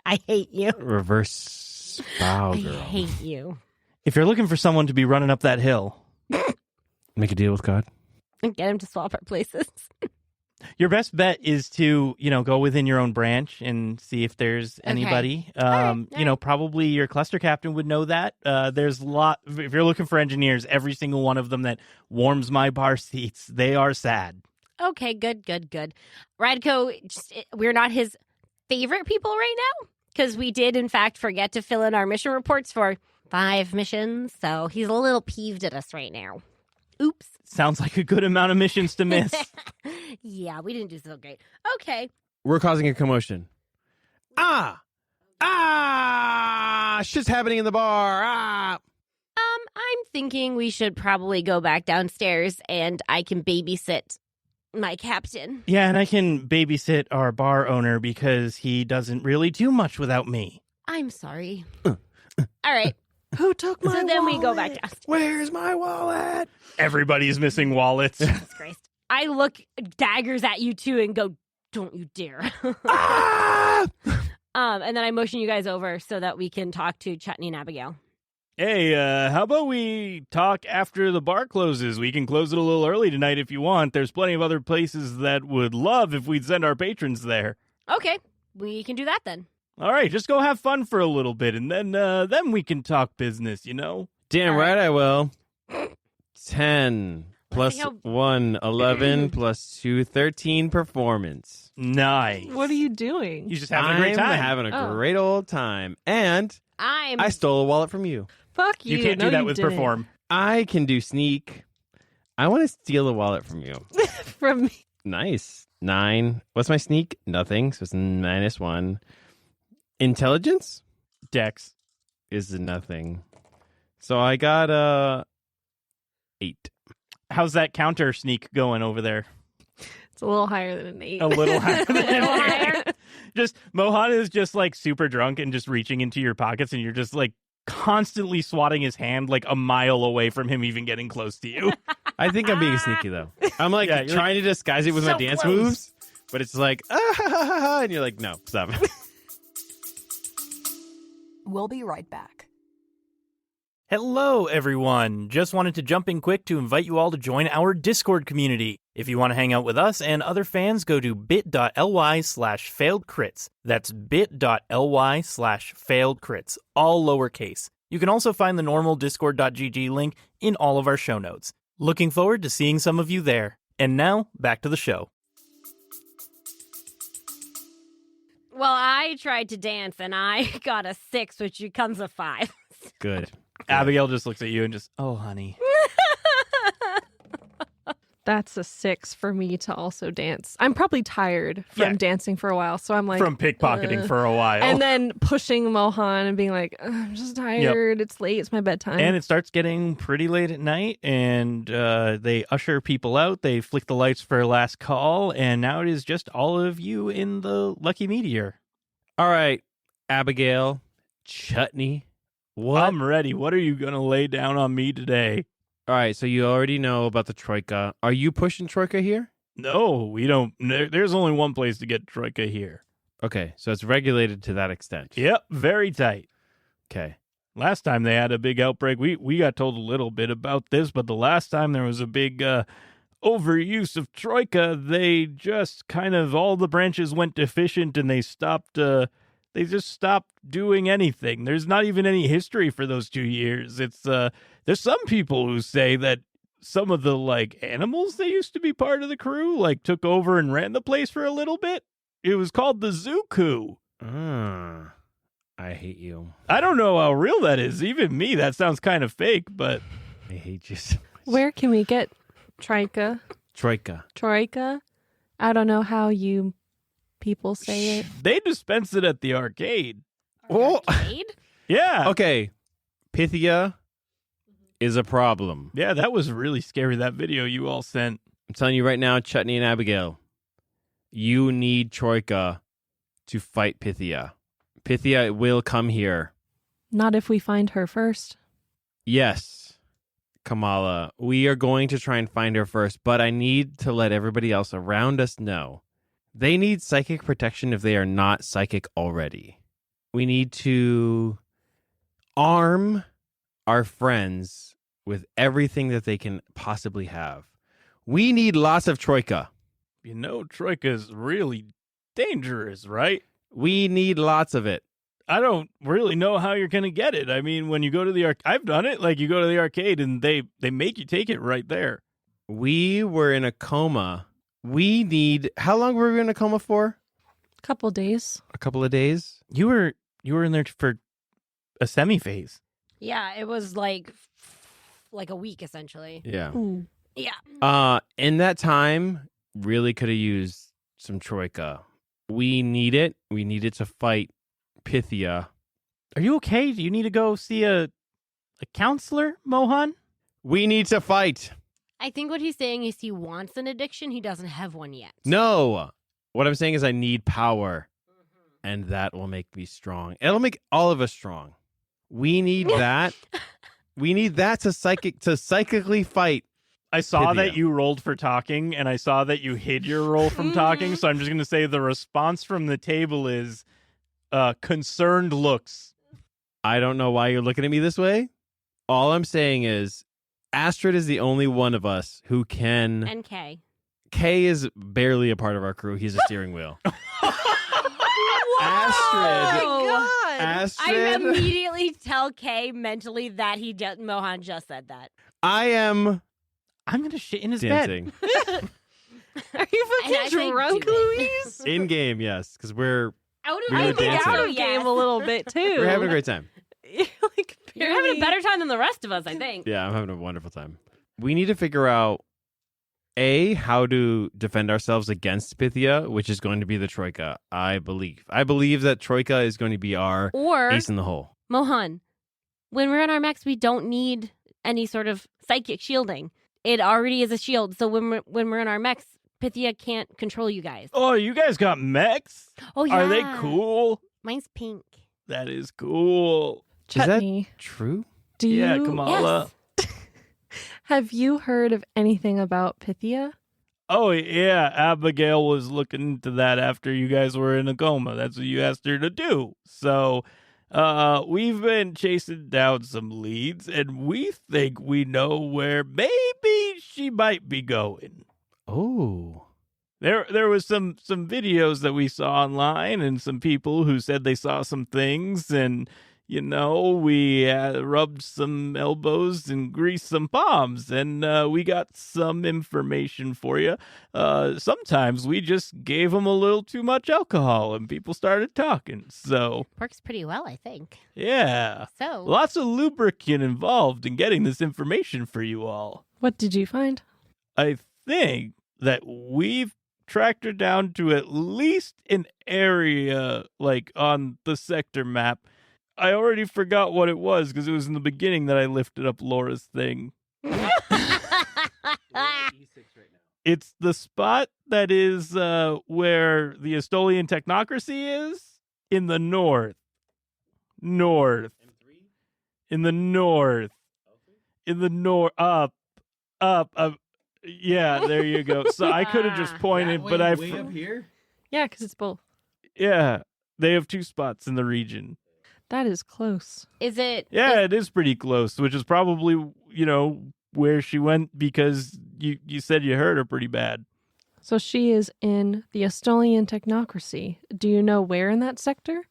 Speaker 4: I hate you.
Speaker 3: Reverse bow,
Speaker 4: I
Speaker 3: girl.
Speaker 4: hate you.
Speaker 1: If you're looking for someone to be running up that hill,
Speaker 3: Make a deal with God.
Speaker 4: And get him to swap our places.
Speaker 1: Your best bet is to, go within your own branch and see if there's anybody.
Speaker 4: right.
Speaker 1: Probably your cluster captain would know that. There's a lot. If you're looking for engineers, every single one of them that warms my bar seats, they are sad.
Speaker 4: Okay, good. Radko, we're not his favorite people right now because we did, in fact, forget to fill in our mission reports for 5 missions. So he's a little peeved at us right now. Oops.
Speaker 1: Sounds like a good amount of missions to miss.
Speaker 4: Yeah, we didn't do so great. Okay.
Speaker 3: We're causing a commotion. Shit's happening in the bar.
Speaker 4: I'm thinking we should probably go back downstairs and I can babysit my captain.
Speaker 1: Yeah, and I can babysit our bar owner because he doesn't really do much without me.
Speaker 4: I'm sorry. All right.
Speaker 2: Who took my
Speaker 4: So then we go back downstairs.
Speaker 3: Where's my wallet?
Speaker 1: Everybody's missing wallets.
Speaker 4: Jesus Christ. I look daggers at you two and go, don't you dare. And then I motion you guys over so that we can talk to Chutney and Abigail.
Speaker 1: Hey, how about we talk after the bar closes? We can close it a little early tonight if you want. There's plenty of other places that would love if we'd send our patrons there.
Speaker 4: Okay, we can do that then.
Speaker 1: All right, just go have fun for a little bit, and then we can talk business,
Speaker 3: Damn
Speaker 4: All
Speaker 3: right
Speaker 4: right.
Speaker 3: I will. 10 plus
Speaker 4: see how-
Speaker 3: 1, 11 plus 2, 13 performance.
Speaker 1: Nice.
Speaker 2: What are you doing?
Speaker 1: You just having a great
Speaker 3: I'm
Speaker 1: time.
Speaker 3: having a
Speaker 2: Oh.
Speaker 3: great old time. And I stole a wallet from you.
Speaker 2: Fuck you.
Speaker 1: You can't
Speaker 2: No,
Speaker 1: do that
Speaker 2: you
Speaker 1: with
Speaker 2: didn't.
Speaker 1: perform.
Speaker 3: I can do sneak. I want to steal a wallet from you.
Speaker 2: From me.
Speaker 3: Nice. 9. What's my sneak? Nothing. So it's -1. Intelligence
Speaker 1: Dex.
Speaker 3: is nothing. So I got 8.
Speaker 1: How's that counter sneak going over there?
Speaker 2: It's a little higher than an 8.
Speaker 1: A little higher.
Speaker 4: A little higher.
Speaker 1: Just Mohan is just like super drunk and just reaching into your pockets, and you're just like constantly swatting his hand like a mile away from him even getting close to you.
Speaker 3: I think I'm being sneaky though. I'm like
Speaker 1: Yeah, you're
Speaker 3: trying to disguise it with my
Speaker 4: so
Speaker 3: dance
Speaker 4: close.
Speaker 3: moves, but it's like and you're like, no, stop.
Speaker 6: We'll be right back.
Speaker 1: Hello, everyone. Just wanted to jump in quick to invite you all to join our Discord community. If you want to hang out with us and other fans, go to bit.ly/failedcrits. That's bit.ly/failedcrits, all lowercase. You can also find the normal discord.gg link in all of our show notes. Looking forward to seeing some of you there. And now, back to the show.
Speaker 4: Well, I tried to dance and I got a 6, which becomes a 5.
Speaker 3: Good.
Speaker 1: Abigail just looks at you and just, oh, honey.
Speaker 2: That's a 6 for me to also dance. I'm probably tired from
Speaker 1: Yeah.
Speaker 2: dancing for a while, so I'm like
Speaker 1: From pickpocketing for a while.
Speaker 2: and then pushing Mohan and being like, I'm just tired. It's late. It's my bedtime.
Speaker 1: And it starts getting pretty late at night, and they usher people out. They flick the lights for a last call, and now it is just all of you in the Lucky Meteor.
Speaker 3: All right, Abigail, Chutney. What?
Speaker 1: I'm ready. What are you going to lay down on me today?
Speaker 3: All right, so you already know about the Troika. Are you pushing Troika here?
Speaker 1: No, we don't. There's only one place to get Troika here.
Speaker 3: Okay, so it's regulated to that extent.
Speaker 1: Yep, very tight.
Speaker 3: Okay.
Speaker 1: Last time they had a big outbreak, we got told a little bit about this, but the last time there was a big overuse of Troika, they just kind of, all the branches went deficient and they stopped, they just stopped doing anything. There's not even any history for those 2 years. It's, there's some people who say that some of the, like, animals that used to be part of the crew, like, took over and ran the place for a little bit. It was called the Zoo Coup.
Speaker 3: I hate you.
Speaker 1: I don't know how real that is. Even me, that sounds kind of fake, but
Speaker 3: I hate you so much.
Speaker 2: Where can we get Troika?
Speaker 3: Troika.
Speaker 2: I don't know how you people say it.
Speaker 1: they dispense it at the arcade.
Speaker 3: Oh.
Speaker 4: Arcade?
Speaker 1: Yeah.
Speaker 3: Okay. Pythia is a problem.
Speaker 1: Yeah, that was really scary, that video you all sent.
Speaker 3: I'm telling you right now, Chutney and Abigail, you need Troika to fight Pythia. Pythia will come here.
Speaker 2: Not if we find her first.
Speaker 3: Yes, Kamala, we are going to try and find her first, but I need to let everybody else around us know. They need psychic protection if they are not psychic already. We need to arm our friends with everything that they can possibly have. We need lots of Troika.
Speaker 1: You know, Troika's really dangerous, right?
Speaker 3: We need lots of it.
Speaker 1: I don't really know how you're going to get it. I mean, when you go to the I've done it. Like, you go to the arcade and they make you take it right there.
Speaker 3: We were in a coma. We need... How long were we in a coma for?
Speaker 2: Couple days.
Speaker 3: A couple of days?
Speaker 1: You were in there for a semi-phase.
Speaker 4: Yeah, it was like a week essentially.
Speaker 3: Yeah.
Speaker 2: Ooh.
Speaker 4: Yeah.
Speaker 3: In that time, really could have used some Troika. We need it. We need it to fight Pythia.
Speaker 1: Are you okay? Do you need to go see a counselor, Mohan?
Speaker 3: We need to fight.
Speaker 4: I think what he's saying is he wants an addiction. He doesn't have one yet.
Speaker 3: No. What I'm saying is I need power. And that will make me strong. It'll make all of us strong. We need that. We need that to psychically fight.
Speaker 1: I saw
Speaker 3: Pythia.
Speaker 1: that you rolled for talking, and I saw that you hid your roll from talking, so I'm just going to say the response from the table is concerned looks.
Speaker 3: I don't know why you're looking at me this way. All I'm saying is Astrid is the only one of us who can...
Speaker 4: And Kay.
Speaker 3: Kay is barely a part of our crew. He's a steering wheel.
Speaker 2: Oh my God.
Speaker 3: Astrid.
Speaker 4: I immediately tell Kay mentally that Mohan just said that.
Speaker 3: I am
Speaker 1: I'm going to shit in his
Speaker 3: dancing.
Speaker 2: Are you
Speaker 4: And I
Speaker 2: fucking
Speaker 4: say
Speaker 2: drunk,
Speaker 4: do it.
Speaker 2: Louise?
Speaker 3: In game, yes, because we're
Speaker 4: Out of
Speaker 3: We were
Speaker 2: I think
Speaker 3: dancing.
Speaker 2: out of game a little bit too.
Speaker 3: we're having a great time.
Speaker 2: Like,
Speaker 4: You're having a
Speaker 2: barely-
Speaker 4: better time than the rest of us, I think.
Speaker 3: Yeah, I'm having a wonderful time. We need to figure out how to defend ourselves against Pythia, which is going to be the Troika. I believe that Troika is going to be our
Speaker 4: Or,
Speaker 3: ace in the hole.
Speaker 4: Mohan, when we're in our mechs, we don't need any sort of psychic shielding. It already is a shield. So when we're in our mechs, Pythia can't control you guys.
Speaker 1: Oh, you guys got mechs?
Speaker 4: Oh, yeah.
Speaker 1: Are they cool?
Speaker 4: Mine's pink.
Speaker 1: That is cool.
Speaker 3: Is that
Speaker 2: Chutney,
Speaker 3: true?
Speaker 2: do you
Speaker 1: Yeah, Kamala.
Speaker 4: Yes.
Speaker 2: have you heard of anything about Pythia?
Speaker 1: Oh, yeah. Abigail was looking into that after you guys were in a coma. That's what you asked her to do. So, we've been chasing down some leads, and we think we know where maybe she might be going.
Speaker 3: Oh.
Speaker 1: There was some videos that we saw online, and some people who said they saw some things, and we rubbed some elbows and greased some palms, and we got some information for you. Sometimes we just gave them a little too much alcohol, and people started talking. So
Speaker 4: Works pretty well, I think.
Speaker 1: yeah,
Speaker 4: So,
Speaker 1: lots of lubricant involved in getting this information for you all.
Speaker 2: What did you find?
Speaker 1: I think that we've tracked her down to at least an area like on the sector map. I already forgot what it was because it was in the beginning that I lifted up Laura's thing. It's the spot that is where the Estolian technocracy is in the north. North. In the north. In the north. Up. Yeah, there you go. So I could have just pointed, but I.
Speaker 3: here?
Speaker 2: Yeah, because it's both.
Speaker 1: Yeah, they have two spots in the region.
Speaker 2: That is close.
Speaker 4: is it?
Speaker 1: Yeah, it is pretty close, which is probably, where she went because you said you hurt her pretty bad.
Speaker 2: So she is in the Estolian technocracy. Do you know where in that sector?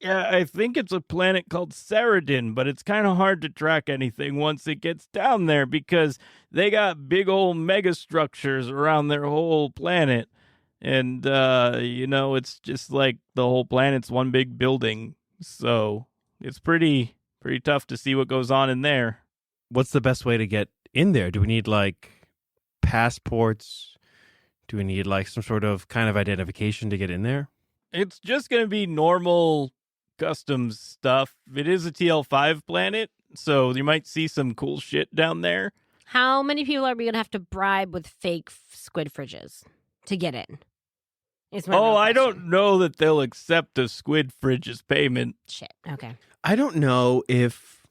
Speaker 1: Yeah, I think it's a planet called Ceridin, but it's kind of hard to track anything once it gets down there because they got big old megastructures around their whole planet. And, it's just like the whole planet's one big building. So it's pretty tough to see what goes on in there.
Speaker 3: What's the best way to get in there? Do we need passports? Do we need some sort of kind of identification to get in there?
Speaker 1: It's just going to be normal customs stuff. It is a TL5 planet, so you might see some cool shit down there.
Speaker 4: How many people are we going to have to bribe with fake squid fridges to get in? Is my real
Speaker 1: I
Speaker 4: question.
Speaker 1: don't know that they'll accept a squid fridge as payment.
Speaker 4: Shit. Okay.
Speaker 3: I don't know if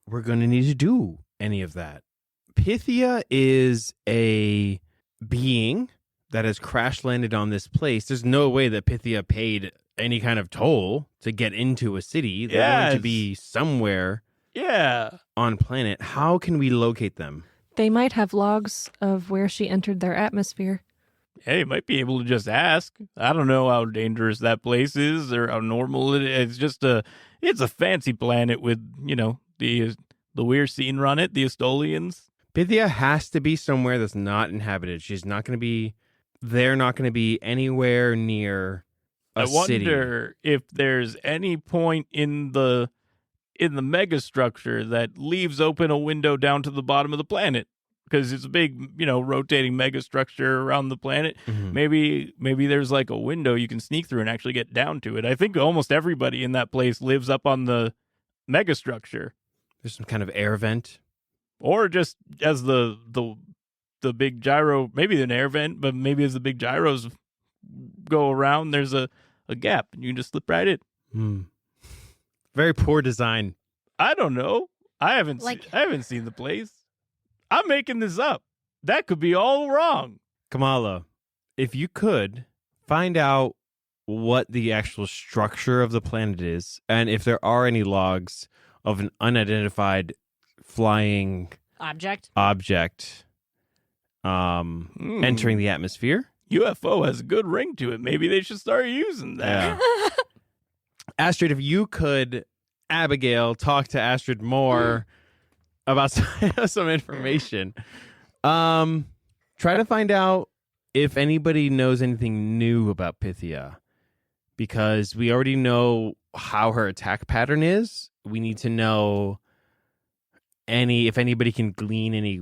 Speaker 3: we're going to need to do any of that. Pythia is a being that has crash landed on this place. There's no way that Pythia paid any kind of toll to get into a city. They're going to be somewhere on planet. How can we locate them?
Speaker 2: They might have logs of where she entered their atmosphere.
Speaker 1: hey, might be able to just ask. I don't know how dangerous that place is or how normal it is. It's a fancy planet with, the weird scene run it, the Estolians.
Speaker 3: Pythia has to be somewhere that's not inhabited. They're not going to be anywhere near a city.
Speaker 1: I wonder if there's any point in the megastructure that leaves open a window down to the bottom of the planet. Because it's a big, rotating megastructure around the planet.
Speaker 3: Mhm.
Speaker 1: Maybe there's like a window you can sneak through and actually get down to it. I think almost everybody in that place lives up on the megastructure.
Speaker 3: There's some kind of air vent.
Speaker 1: Or just as the big gyro, maybe an air vent, but maybe as the big gyros go around, there's a gap and you can just slip right in.
Speaker 3: Very poor design.
Speaker 1: I don't know. I haven't seen the place. I'm making this up. That could be all wrong.
Speaker 3: Kamala, if you could find out what the actual structure of the planet is, and if there are any logs of an unidentified flying
Speaker 4: Object.
Speaker 3: entering the atmosphere.
Speaker 1: UFO has a good ring to it. Maybe they should start using that.
Speaker 3: Yeah. Astrid, if you could, Abigail, talk to Astrid more about some information. Try to find out if anybody knows anything new about Pythia, because we already know how her attack pattern is. We need to know if anybody can glean any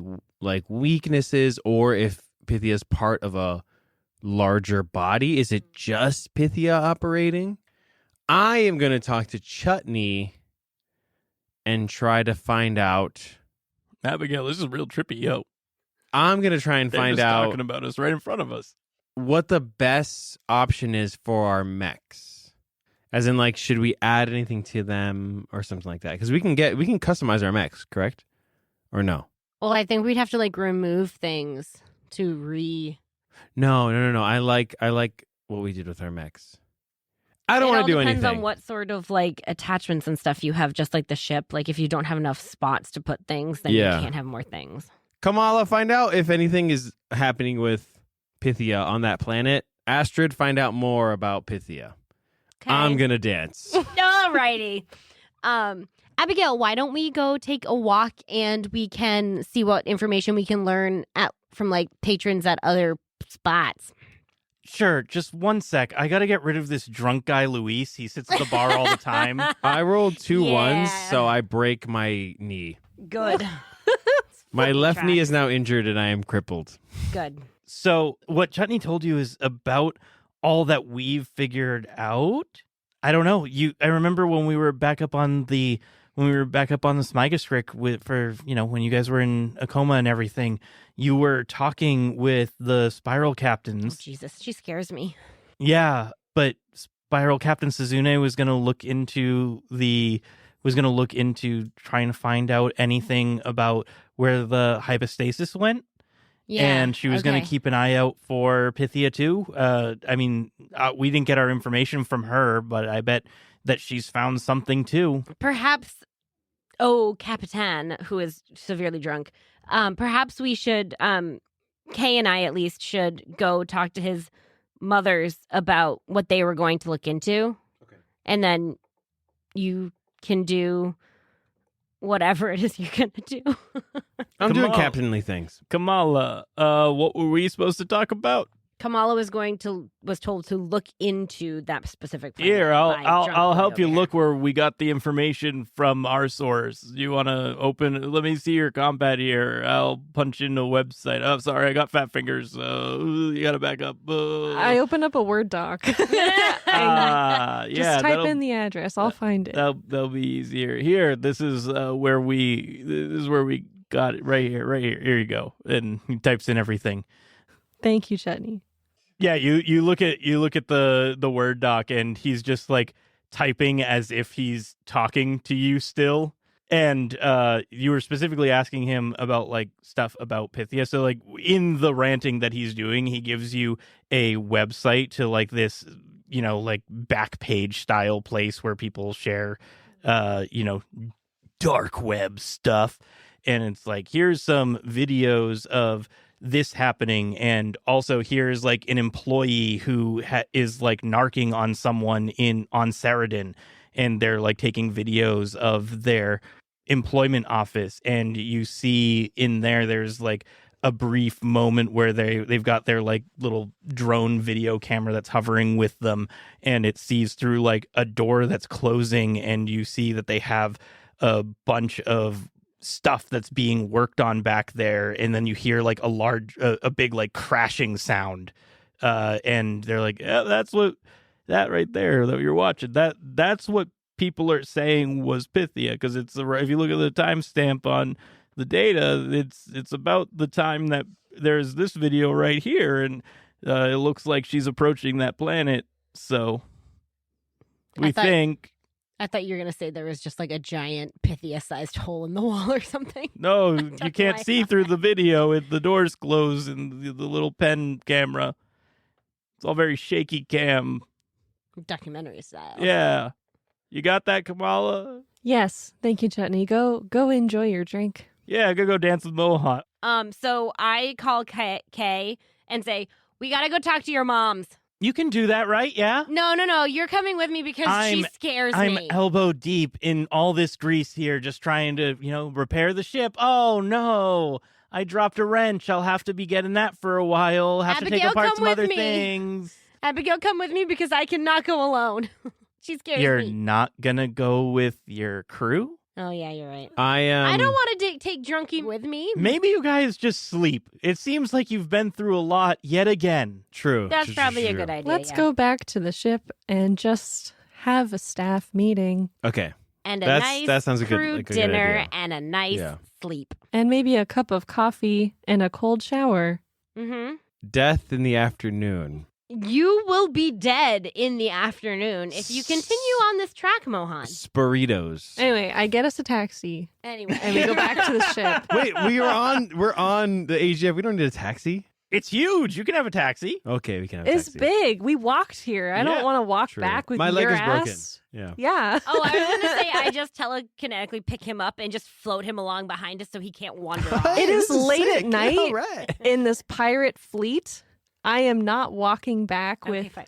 Speaker 3: weaknesses, or if Pythia is part of a larger body. Is it just Pythia operating? I am going to talk to Chutney and try to find out.
Speaker 1: Abigail, this is real trippy, yo.
Speaker 3: I'm going to try and
Speaker 1: They're
Speaker 3: find
Speaker 1: just
Speaker 3: out
Speaker 1: talking about us right in front of us.
Speaker 3: what the best option is for our mechs. As in, should we add anything to them or something like that? Because we can customize our mechs, correct? Or no?
Speaker 4: Well, I think we'd have to remove things to
Speaker 3: No. I like what we did with our mechs. I don't want to do anything.
Speaker 4: It depends on what sort of attachments and stuff you have, just like the ship. If you don't have enough spots to put things, then you can't have more things.
Speaker 3: Kamala, find out if anything is happening with Pythia on that planet. Astrid, find out more about Pythia.
Speaker 4: Okay.
Speaker 3: I'm going to dance.
Speaker 4: Alrighty. Abigail, why don't we go take a walk and we can see what information we can learn from patrons at other spots?
Speaker 1: Sure, just one sec. I gotta get rid of this drunk guy, Luis. He sits at the bar all the time.
Speaker 3: I rolled 2
Speaker 4: Yeah.
Speaker 3: ones, so I break my knee.
Speaker 4: Good.
Speaker 3: My left knee is now injured and I am crippled.
Speaker 4: Good.
Speaker 1: So what Chutney told you is about all that we've figured out? I don't know. I remember when we were back up on the Smygastrick when you guys were in a coma and everything, you were talking with the Spiral captains.
Speaker 4: Oh, Jesus, she scares me.
Speaker 1: Yeah, but Spiral Captain Suzune was going to look into trying to find out anything about where the hypostasis went.
Speaker 4: Yeah,
Speaker 1: and she was going to keep an eye out for Pythia too. We didn't get our information from her, but I bet that she's found something too.
Speaker 4: Perhaps, Capitan, who is severely drunk, perhaps we should, Kay and I at least should go talk to his mothers about what they were going to look into. Okay. And then you can do whatever it is you're going to do.
Speaker 3: I'm doing captainly things.
Speaker 1: Kamala, what were we supposed to talk about?
Speaker 4: Kamala was told to look into that specific planet.
Speaker 1: Here, I'll help you
Speaker 4: over
Speaker 1: look where we got the information from our source. You want to let me see your combat here. I'll punch in a website. Oh, sorry, I got fat fingers. You got to back up.
Speaker 2: I open up a Word doc.
Speaker 1: Just
Speaker 2: type in the address. I'll find it.
Speaker 1: That'll be easier. Here, this is where we got it right here. Here you go. And he types in everything.
Speaker 2: Thank you, Chutney.
Speaker 1: Yeah, you look at the Word doc and he's just typing as if he's talking to you still. And you were specifically asking him about stuff about Pythia. So in the ranting that he's doing, he gives you a website to this, back page style place where people share dark web stuff. And it's here's some videos of this happening, and also here's like an employee who is like narking on someone on Saradin, and they're like taking videos of their employment office, and you see in there's like a brief moment where they've got their like little drone video camera that's hovering with them, and it sees through like a door that's closing, and you see that they have a bunch of stuff that's being worked on back there, and then you hear like a big like crashing sound, and they're like, yeah, that's what that right there that you're watching, that's what people are saying was Pythia, because it's if you look at the timestamp on the data, it's about the time that there's this video right here, and it looks like she's approaching that planet, so
Speaker 4: I thought you were going to say there was just like a giant Pythia-sized hole in the wall or something.
Speaker 1: No, you can't see through the video. The door's closed and the little pen camera. It's all very shaky cam.
Speaker 4: Documentary style.
Speaker 1: Yeah. You got that, Kamala?
Speaker 2: Yes, thank you, Chutney. Go enjoy your drink.
Speaker 1: Yeah, go dance with Mohawk.
Speaker 4: So I call Kay and say, we got to go talk to your moms.
Speaker 1: You can do that, right? Yeah?
Speaker 4: No. You're coming with me because she scares me.
Speaker 1: I'm elbow deep in all this grease here, just trying to, repair the ship. Oh, no. I dropped a wrench. I'll have to be getting that for a while. Have to take apart some other things.
Speaker 4: Abigail, come with me because I cannot go alone. She scares me.
Speaker 1: You're not going to go with your crew?
Speaker 4: Oh, yeah, you're right.
Speaker 3: I
Speaker 4: don't want to take Drunky with me.
Speaker 1: Maybe you guys just sleep. It seems like you've been through a lot yet again.
Speaker 3: True.
Speaker 4: That's probably a good idea.
Speaker 2: Let's go back to the ship and just have a staff meeting.
Speaker 3: Okay.
Speaker 4: And
Speaker 3: that sounds a
Speaker 4: crew
Speaker 3: good
Speaker 4: dinner
Speaker 3: idea.
Speaker 4: and a nice sleep.
Speaker 2: And maybe a cup of coffee and a cold shower.
Speaker 4: Mm-hmm.
Speaker 3: Death in the afternoon.
Speaker 4: You will be dead in the afternoon if you continue on this track, Mohan.
Speaker 3: Sparitos.
Speaker 2: Anyway, I get us a taxi.
Speaker 4: Anyway.
Speaker 2: And we go back to the ship.
Speaker 3: Wait, we're on the AGF. We don't need a taxi?
Speaker 1: It's huge. You can have a taxi.
Speaker 3: Okay, we can have a
Speaker 2: It's
Speaker 3: taxi.
Speaker 2: big. We walked here. I don't want to walk
Speaker 3: True.
Speaker 2: back with
Speaker 3: My
Speaker 2: your
Speaker 3: leg is
Speaker 2: ass.
Speaker 3: broken.
Speaker 2: Yeah.
Speaker 4: Oh, I was going to say I just telekinetically pick him up and just float him along behind us so he can't wander off.
Speaker 2: It is
Speaker 3: This is
Speaker 2: late
Speaker 3: sick.
Speaker 2: at night
Speaker 3: All right.
Speaker 2: in this pirate fleet. I am not walking back with...
Speaker 4: Okay, fine.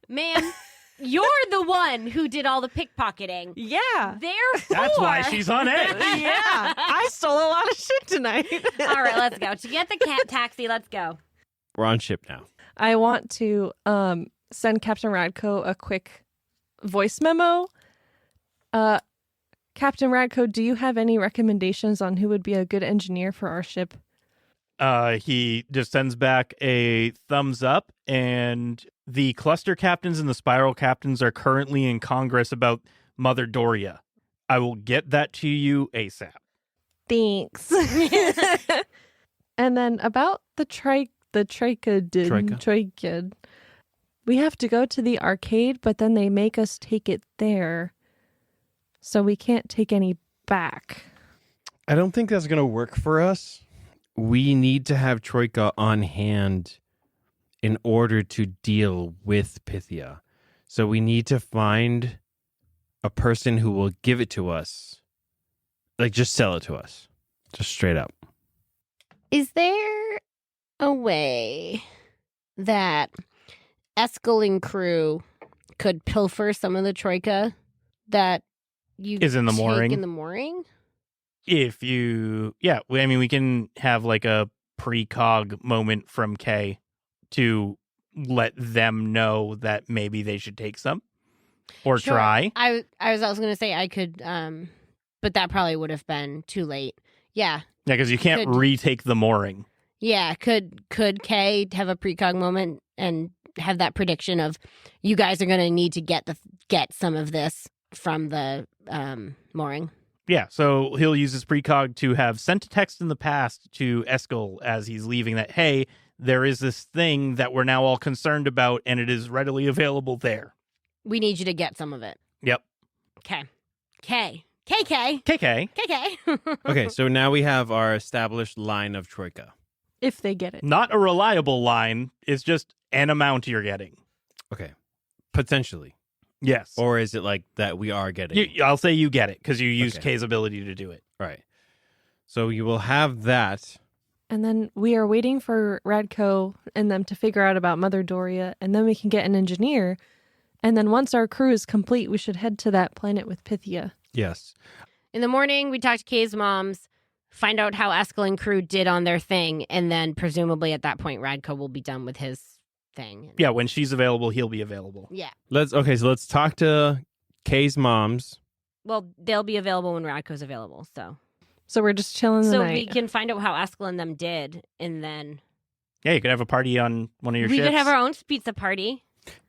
Speaker 4: Ma'am, you're the one who did all the pickpocketing.
Speaker 2: Yeah.
Speaker 4: Therefore...
Speaker 1: That's why she's on edge.
Speaker 2: Yeah. I stole a lot of shit tonight.
Speaker 4: All right, let's go. To get the cat taxi, let's go.
Speaker 3: We're on ship now.
Speaker 2: I want to send Captain Radko a quick voice memo. Captain Radko, do you have any recommendations on who would be a good engineer for our ship?
Speaker 1: He just sends back a thumbs up, and the cluster captains and the spiral captains are currently in Congress about Mother Dorya. I will get that to you ASAP.
Speaker 2: Thanks. And then about the Tricad. We have to go to the arcade, but then they make us take it there. So we can't take any back.
Speaker 3: I don't think that's going to work for us. We need to have Troika on hand in order to deal with Pythia. So we need to find a person who will give it to us. Like, just sell it to us. Just straight up.
Speaker 4: Is there a way that Eskel and crew could pilfer some of the troika that you
Speaker 1: Is in the
Speaker 4: take
Speaker 1: mooring?
Speaker 4: in the mooring?
Speaker 1: If you, we can have like a precog moment from Kay to let them know that maybe they should take some or
Speaker 4: Sure.
Speaker 1: try.
Speaker 4: I was also going to say I could, but that probably would have been too late. Yeah.
Speaker 1: Yeah, because you can't
Speaker 4: Could-
Speaker 1: retake the mooring.
Speaker 4: Yeah. Could Kay have a precog moment and have that prediction of you guys are going to need to get some of this from the mooring?
Speaker 1: Yeah, so he'll use his precog to have sent a text in the past to Eskel as he's leaving that, hey, there is this thing that we're now all concerned about, and it is readily available there.
Speaker 4: We need you to get some of it.
Speaker 1: Yep.
Speaker 4: Okay. KK.
Speaker 1: KK,
Speaker 3: Okay, so now we have our established line of Troika.
Speaker 2: If they get it.
Speaker 1: not a reliable line, it's just an amount you're getting.
Speaker 3: Okay. Potentially.
Speaker 1: Yes.
Speaker 3: Or is it like that we are getting?
Speaker 1: I'll say you get it, because you used
Speaker 3: Okay.
Speaker 1: Kay's ability to do it.
Speaker 3: Right. So you will have that.
Speaker 2: And then we are waiting for Radko and them to figure out about Mother Dorya, and then we can get an engineer. And then once our crew is complete, we should head to that planet with Pythia.
Speaker 3: Yes.
Speaker 4: In the morning, we talk to Kay's moms, find out how Eskel and crew did on their thing, and then presumably at that point, Radko will be done with his thing.
Speaker 1: Yeah, when she's available, he'll be available.
Speaker 4: Yeah.
Speaker 3: Let's talk to Kay's moms.
Speaker 4: Well, they'll be available when Radko's available, so.
Speaker 2: So we're just chilling the
Speaker 4: So
Speaker 2: night.
Speaker 4: we can find out how Eskel and them did, and then
Speaker 1: Yeah, you could have a party on one of your
Speaker 4: we
Speaker 1: ships.
Speaker 4: could have our own pizza party.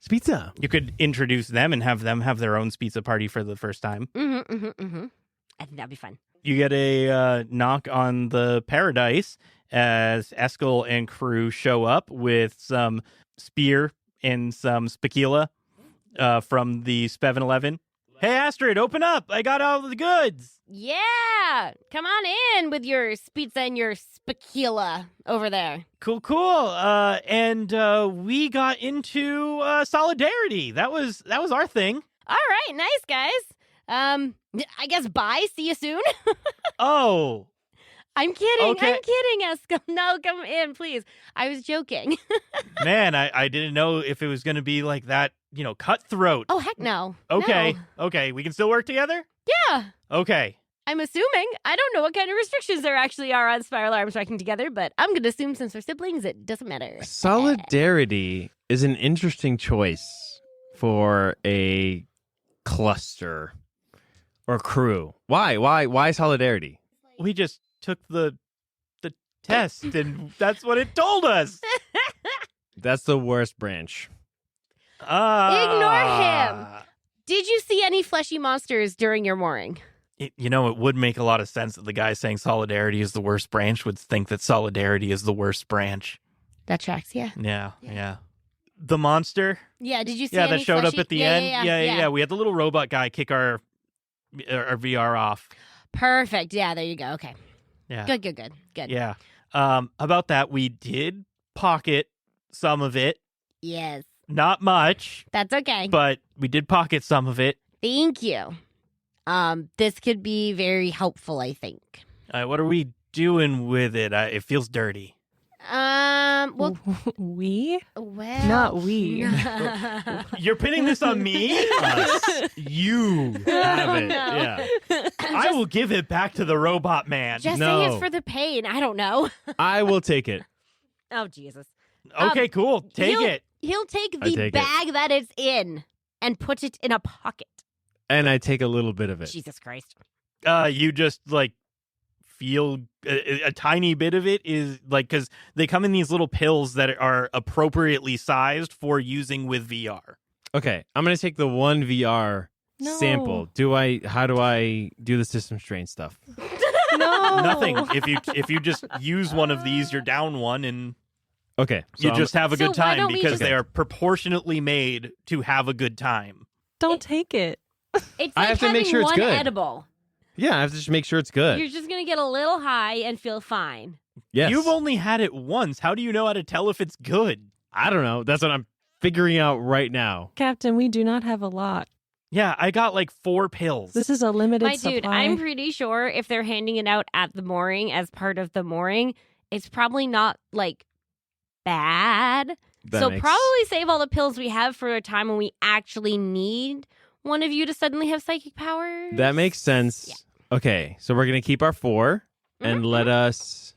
Speaker 3: Pizza.
Speaker 1: You could introduce them and have them have their own pizza party for the first time.
Speaker 4: I think that'd be fun.
Speaker 1: You get a knock on the Paradise as Eskel and crew show up with some spear and some spakila from the Speven 11. Hey, Astrid, open up. I got all the goods.
Speaker 4: Yeah, come on in with your pizza and your spakila over there.
Speaker 1: Cool. And we got into solidarity. That was our thing.
Speaker 4: All right, nice guys. I guess bye. See you soon.
Speaker 1: Oh,
Speaker 4: I'm kidding.
Speaker 1: Okay.
Speaker 4: I'm kidding, Eskel. No, come in, please. I was joking.
Speaker 1: man, I didn't know if it was going to be like that, cutthroat.
Speaker 4: Oh, heck no.
Speaker 1: Okay,
Speaker 4: No.
Speaker 1: okay. We can still work together?
Speaker 4: Yeah.
Speaker 1: Okay.
Speaker 4: I'm assuming. I don't know what kind of restrictions there actually are on Spiral Arms working together, but I'm going to assume since we're siblings, it doesn't matter.
Speaker 3: Solidarity is an interesting choice for a cluster or crew. Why solidarity?
Speaker 1: We just took the test, and that's what it told us.
Speaker 3: That's the worst branch.
Speaker 4: Ignore him. Did you see any fleshy monsters during your mooring?
Speaker 1: It would make a lot of sense that the guy saying solidarity is the worst branch would think that solidarity is the worst branch.
Speaker 4: That tracks, yeah.
Speaker 1: Yeah. The monster?
Speaker 4: Yeah, did you see
Speaker 1: Yeah,
Speaker 4: any
Speaker 1: that showed up
Speaker 4: fleshy-
Speaker 1: at the end. Yeah. We had the little robot guy kick our VR off.
Speaker 4: Perfect. Yeah, there you go. Okay.
Speaker 1: Yeah.
Speaker 4: Good.
Speaker 1: Yeah. About that, we did pocket some of it.
Speaker 4: Yes.
Speaker 1: Not much,
Speaker 4: That's okay.
Speaker 1: but we did pocket some of it.
Speaker 4: Thank you. This could be very helpful, I think.
Speaker 1: What are we doing with it? It feels dirty.
Speaker 4: Well,
Speaker 2: We?
Speaker 4: well.
Speaker 2: Not we.
Speaker 1: You're pinning this on me?
Speaker 3: Us. You have it.
Speaker 4: No.
Speaker 3: Yeah.
Speaker 1: I will give it back to the robot man.
Speaker 4: Just say
Speaker 3: No.
Speaker 4: it's for the pain. I don't know.
Speaker 3: I will take it.
Speaker 4: Oh, Jesus.
Speaker 1: Okay, cool. Take it.
Speaker 4: He'll take
Speaker 3: I
Speaker 4: the
Speaker 3: take it.
Speaker 4: bag that it's in and put it in a pocket.
Speaker 3: And I take a little bit of it.
Speaker 4: Jesus Christ.
Speaker 1: You just feel a tiny bit of it is because they come in these little pills that are appropriately sized for using with VR.
Speaker 3: Okay, I'm going to take the one VR
Speaker 2: No.
Speaker 3: sample. How do I do the system strain stuff?
Speaker 2: No.
Speaker 1: Nothing. If you just use one of these, you're down one, and
Speaker 3: Okay. So
Speaker 1: you just have a
Speaker 4: So
Speaker 1: good
Speaker 4: why
Speaker 1: time
Speaker 4: don't we
Speaker 1: because
Speaker 4: just-
Speaker 1: they are proportionately made to have a good time.
Speaker 2: Don't take it.
Speaker 4: It's
Speaker 3: I
Speaker 4: like
Speaker 3: have to make
Speaker 4: having
Speaker 3: sure it's
Speaker 4: one
Speaker 3: good.
Speaker 4: edible.
Speaker 3: Yeah, I have to just make sure it's good.
Speaker 4: You're just going to get a little high and feel fine.
Speaker 3: Yes.
Speaker 1: You've only had it once. How do you know how to tell if it's good?
Speaker 3: I don't know. That's what I'm figuring out right now.
Speaker 2: Captain, we do not have a lot.
Speaker 1: Yeah, I got 4 pills.
Speaker 2: This is a limited
Speaker 4: My
Speaker 2: supply.
Speaker 4: dude, I'm pretty sure if they're handing it out at the mooring as part of the mooring, it's probably not bad.
Speaker 3: That
Speaker 4: So
Speaker 3: makes-
Speaker 4: probably save all the pills we have for a time when we actually need one of you to suddenly have psychic powers.
Speaker 3: That makes sense.
Speaker 4: Yeah.
Speaker 3: Okay, so we're going to keep our 4 and let us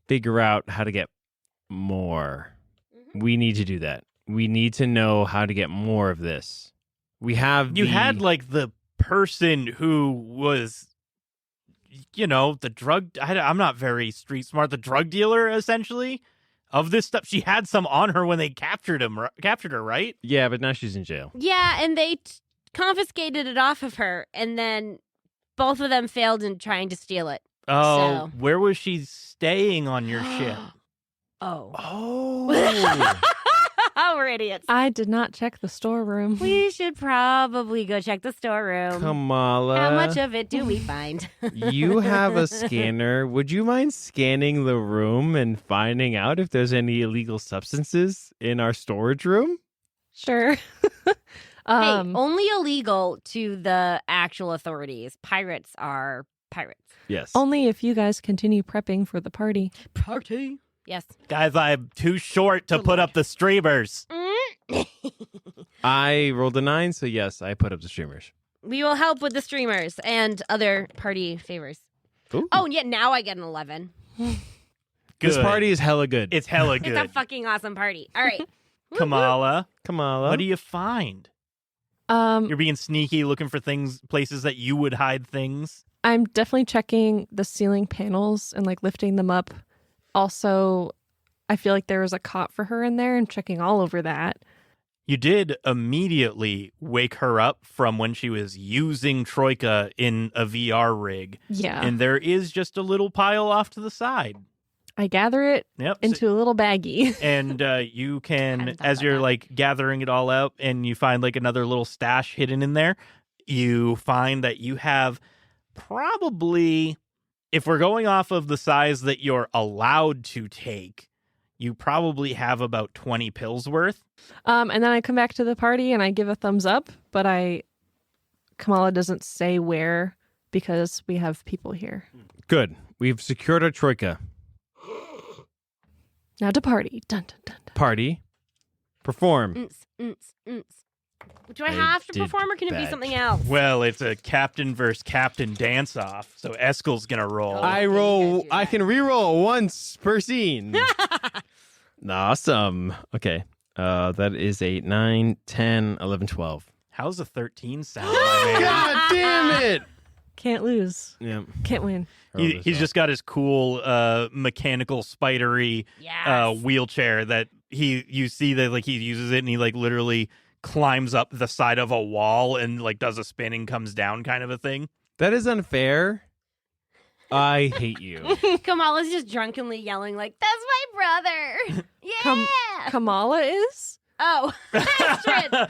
Speaker 3: figure out how to get more.
Speaker 4: Mhm.
Speaker 3: We need to do that. We need to know how to get more of this. We have
Speaker 1: You
Speaker 3: the-
Speaker 1: had the person who was, the drug. I'm not very street smart. The drug dealer, essentially, of this stuff. She had some on her when they captured her, right?
Speaker 3: Yeah, but now she's in jail.
Speaker 4: Yeah, and they confiscated it off of her, and then both of them failed in trying to steal it.
Speaker 1: Oh,
Speaker 4: So-
Speaker 1: where was she staying on your ship?
Speaker 4: Oh.
Speaker 3: Oh.
Speaker 4: We're idiots.
Speaker 2: I did not check the storeroom.
Speaker 4: We should probably go check the storeroom.
Speaker 3: Kamala.
Speaker 4: How much of it do we find?
Speaker 3: You have a scanner. Would you mind scanning the room and finding out if there's any illegal substances in our storage room?
Speaker 2: Sure.
Speaker 4: Hey, only illegal to the actual authorities. Pirates are pirates.
Speaker 3: Yes.
Speaker 2: Only if you guys continue prepping for the party.
Speaker 4: Party. Yes.
Speaker 1: Guys, I'm too short to put up the streamers.
Speaker 3: I rolled a 9, so yes, I put up the streamers.
Speaker 4: We will help with the streamers and other party favors.
Speaker 3: Ooh.
Speaker 4: Oh, and yet now I get an 11.
Speaker 1: Good.
Speaker 3: This party is hella good.
Speaker 1: It's hella good.
Speaker 4: It's a fucking awesome party. All right.
Speaker 1: Kamala,
Speaker 3: Kamala.
Speaker 1: what do you find? You're being sneaky, looking for places that you would hide things.
Speaker 2: I'm definitely checking the ceiling panels and like lifting them up. Also, I feel like there was a cot for her in there and checking all over that.
Speaker 1: You did immediately wake her up from when she was using Troika in a VR rig.
Speaker 2: Yeah.
Speaker 1: And there is just a little pile off to the side.
Speaker 2: I gather it
Speaker 1: Yep.
Speaker 2: into a little baggie.
Speaker 1: And you can,
Speaker 4: Hadn't thought
Speaker 1: as
Speaker 4: about
Speaker 1: you're
Speaker 4: that.
Speaker 1: like gathering it all out and you find like another little stash hidden in there, you find that you have probably, if we're going off of the size that you're allowed to take, you probably have about 20 pills worth.
Speaker 2: And then I come back to the party and I give a thumbs up, but Kamala doesn't say where because we have people here.
Speaker 3: Good. We've secured our troika.
Speaker 2: Now to party. Dun, dun, dun, dun.
Speaker 3: Party. Perform.
Speaker 4: Do I
Speaker 3: I
Speaker 4: have to
Speaker 3: did
Speaker 4: perform or can it be
Speaker 3: bad.
Speaker 4: something else?
Speaker 1: Well, it's a captain versus captain dance off, so Eskel's gonna roll.
Speaker 4: Oh.
Speaker 3: I
Speaker 4: you
Speaker 3: roll.
Speaker 4: guys do
Speaker 3: I
Speaker 4: that.
Speaker 3: can re-roll once per scene. Awesome. Okay. That is 8, 9, 10, 11, 12.
Speaker 1: How's a 13 sound? my man?
Speaker 3: God damn it!
Speaker 2: Can't lose.
Speaker 3: Yeah.
Speaker 2: Can't win.
Speaker 1: He's just got his cool mechanical spidery
Speaker 4: Yes.
Speaker 1: wheelchair that you see that like he uses it and he like literally climbs up the side of a wall and like does a spin and comes down kind of a thing.
Speaker 3: That is unfair. I hate you.
Speaker 4: Kamala's just drunkenly yelling like, "That's my brother!" Yeah.
Speaker 2: Kamala is?
Speaker 4: Oh, Astrid.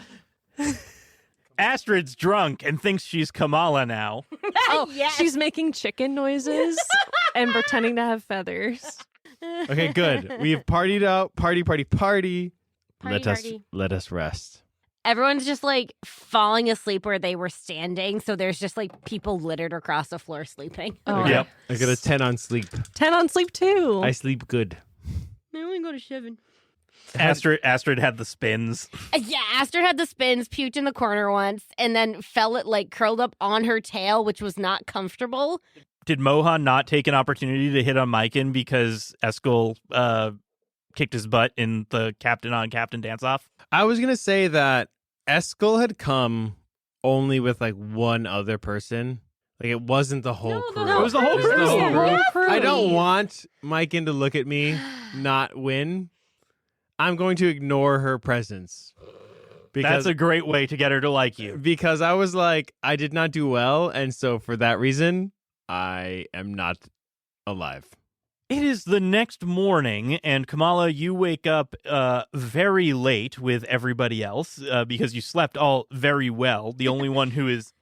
Speaker 1: Astrid's drunk and thinks she's Kamala now.
Speaker 2: Oh,
Speaker 4: Yes.
Speaker 2: she's making chicken noises and pretending to have feathers.
Speaker 3: Okay, good. We've partied out. Party.
Speaker 4: Party.
Speaker 3: Let us rest.
Speaker 4: Everyone's just like falling asleep where they were standing, so there's just like people littered across the floor sleeping.
Speaker 2: Oh,
Speaker 3: Okay.
Speaker 1: Yep.
Speaker 3: I got a 10 on sleep.
Speaker 2: 10 on sleep too.
Speaker 3: I sleep good.
Speaker 4: I only go to 7.
Speaker 1: Astrid had the spins.
Speaker 4: Yeah, Astrid had the spins, puked in the corner once, and then fell it like curled up on her tail, which was not comfortable.
Speaker 1: Did Mohan not take an opportunity to hit on Myken because Eskel kicked his butt in the captain on captain dance off?
Speaker 3: I was going to say that Eskel had come only with like one other person. Like it wasn't the whole crew.
Speaker 1: It was the whole
Speaker 3: It was
Speaker 1: crew.
Speaker 3: the whole
Speaker 2: Yeah,
Speaker 3: crew.
Speaker 2: crew.
Speaker 3: I don't want Myken to look at me, not win. I'm going to ignore her presence.
Speaker 1: That's a great way to get her to like you.
Speaker 3: Because I was like, I did not do well. And so for that reason, I am not alive.
Speaker 1: It is the next morning, and Kamala, you wake up very late with everybody else because you slept all very well. The only one who is